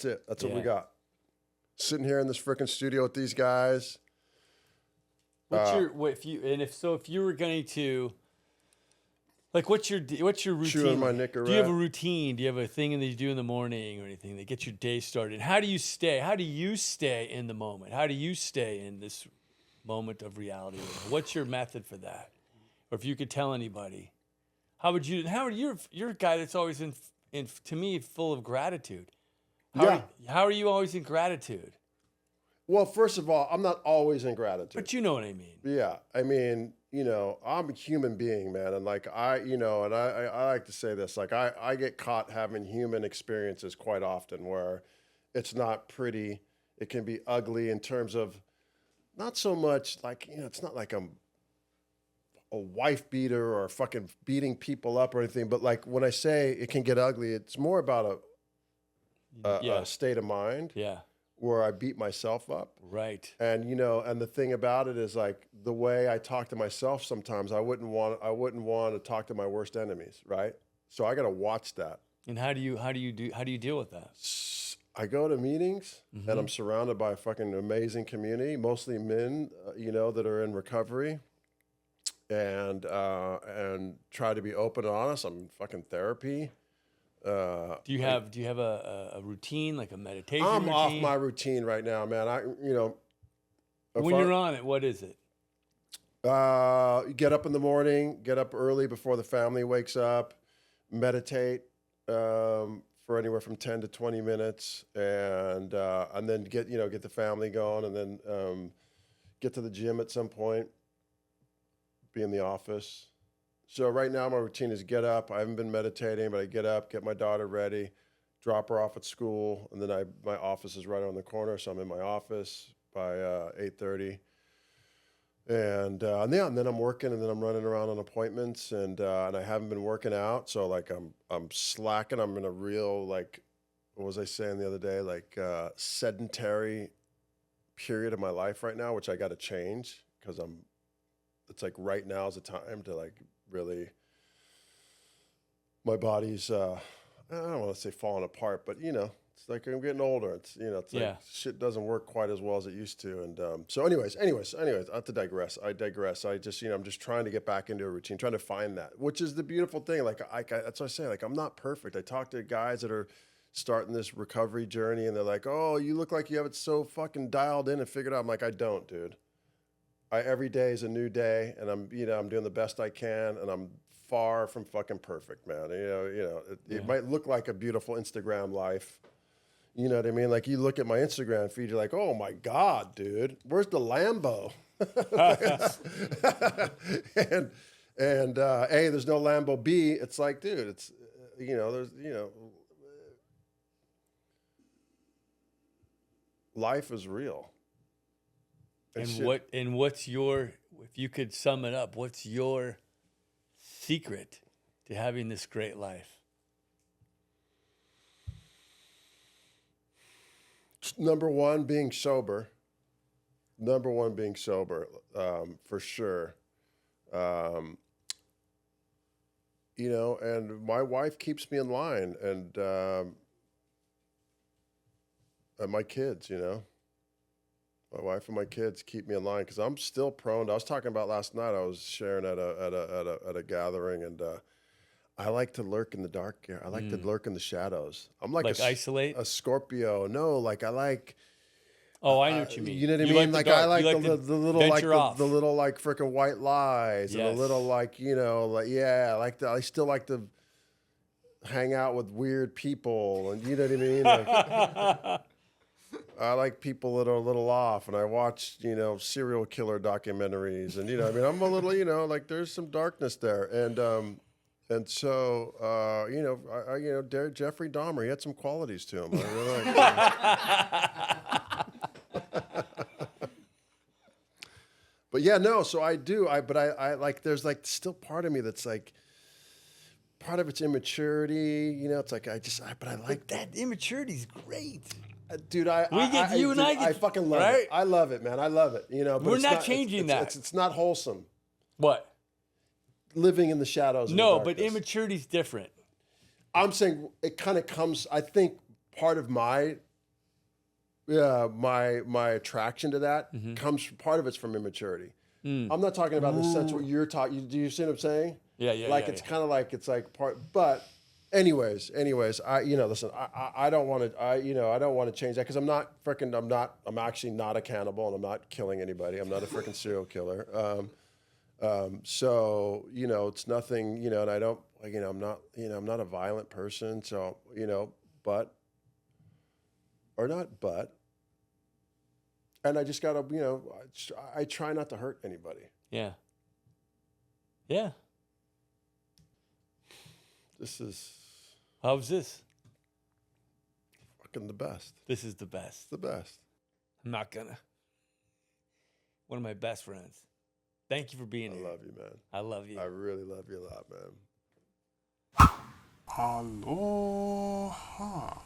it. That's what we got. Sitting here in this freaking studio with these guys.
If you were going to, what's your routine?
Chewing my knicker.
Do you have a routine? Do you have a thing that you do in the morning or anything that gets your day started? How do you stay in the moment? How do you stay in this moment of reality? What's your method for that? Or if you could tell anybody, you're a guy that's always to me, full of gratitude. How are you always in gratitude?
Well, first of all, I'm not always in gratitude.
But you know what I mean.
Yeah. I mean, I'm a human being, man. And I like to say this, I get caught having human experiences quite often where it's not pretty. It can be ugly in terms of not so much it's not like I'm a wife beater or fucking beating people up or anything. But when I say it can get ugly, it's more about a state of mind.
Yeah.
Where I beat myself up.
Right.
And and the thing about it is the way I talk to myself sometimes, I wouldn't want to talk to my worst enemies, right? So I got to watch that.
And how do you deal with that?
I go to meetings and I'm surrounded by a fucking amazing community, mostly men, that are in recovery, and try to be open and honest. I'm in fucking therapy.
Do you have a routine, like a meditation
I'm
routine?
off my routine right now, man.
When you're on it, what is it?
Get up in the morning, get up early before the family wakes up, meditate for anywhere from 10 to 20 minutes, and then get the family going, and then get to the gym at some point, be in the office. So right now my routine is get up. I haven't been meditating, but I get up, get my daughter ready, drop her off at school, and then my office is right on the corner, so I'm in my office by 8:30. And then I'm working, and then I'm running around on appointments, and I haven't been working out, so I'm slacking. I'm in a real what was I saying the other day, sedentary period of my life right now, which I got to change because it's right now is the time to really my body's I don't want to say falling apart, but it's like I'm getting older. It's it's like shit doesn't work quite as well as it used to. And so anyways, not to digress. I digress. I just I'm just trying to get back into a routine, trying to find that, which is the beautiful thing. Like that's what I say. Like I'm not perfect. I talk to guys that are starting this recovery journey, and they're like, "Oh, you look like you have it so fucking dialed in and figured out." I'm like, I don't, dude. Every day is a new day, and I'm doing the best I can, and I'm far from fucking perfect, man. It might look like a beautiful Instagram life. You know what I mean? Like you look at my Instagram feed, you're like, oh my God, dude, where's the Lambo? and A, there's no Lambo. B, it's like, dude, it's, there's, life is real.
And what's your, if you could sum it up, what's your secret to having this great life?
Number one, being sober. For sure. And my wife keeps me in line, and my kids, my wife and my kids keep me in line because I'm still prone. I was talking about last night. I was sharing at a gathering, and I like to lurk in the dark. I like to lurk in the shadows. I'm like
isolate
a Scorpio. No, like I like.
Oh, I know what you mean.
You know what I mean? Like I like the little the little like freaking white lies and the little like I still like to hang out with weird people, and you know what I mean. Like, I like people that are a little off, and I watch serial killer documentaries, and I'm a little like there's some darkness there, and so Jeffrey Dahmer, he had some qualities to him. I really like But yeah, no. So I do. But I like. There's like still part of me that's like. Part of it's immaturity. It's like But I like
that. Immaturity's great.
Dude,
I
fucking love it. I love it, man. I love it. But
we're not changing that.
It's not wholesome.
What?
Living in the shadows.
No, but immaturity's different.
I'm saying it kind of comes. I think part of my attraction to that comes. Part of it's from immaturity. I'm not talking about the sense what you're talking. Do you see what I'm saying?
Yeah.
It's kind of like it's like part, but. Anyways, listen, I don't want to, I don't want to change that because I'm actually not a cannibal, and I'm not killing anybody. I'm not a freaking serial killer. So, it's nothing, and I don't, I'm not a violent person. So, and I just gotta, I try not to hurt anybody.
Yeah. Yeah. How's this?
Fucking the best.
This is the best.
The best.
I'm not gonna. One of my best friends. Thank you for being here.
I love you, man.
I love you.
I really love you a lot, man.
Aloha.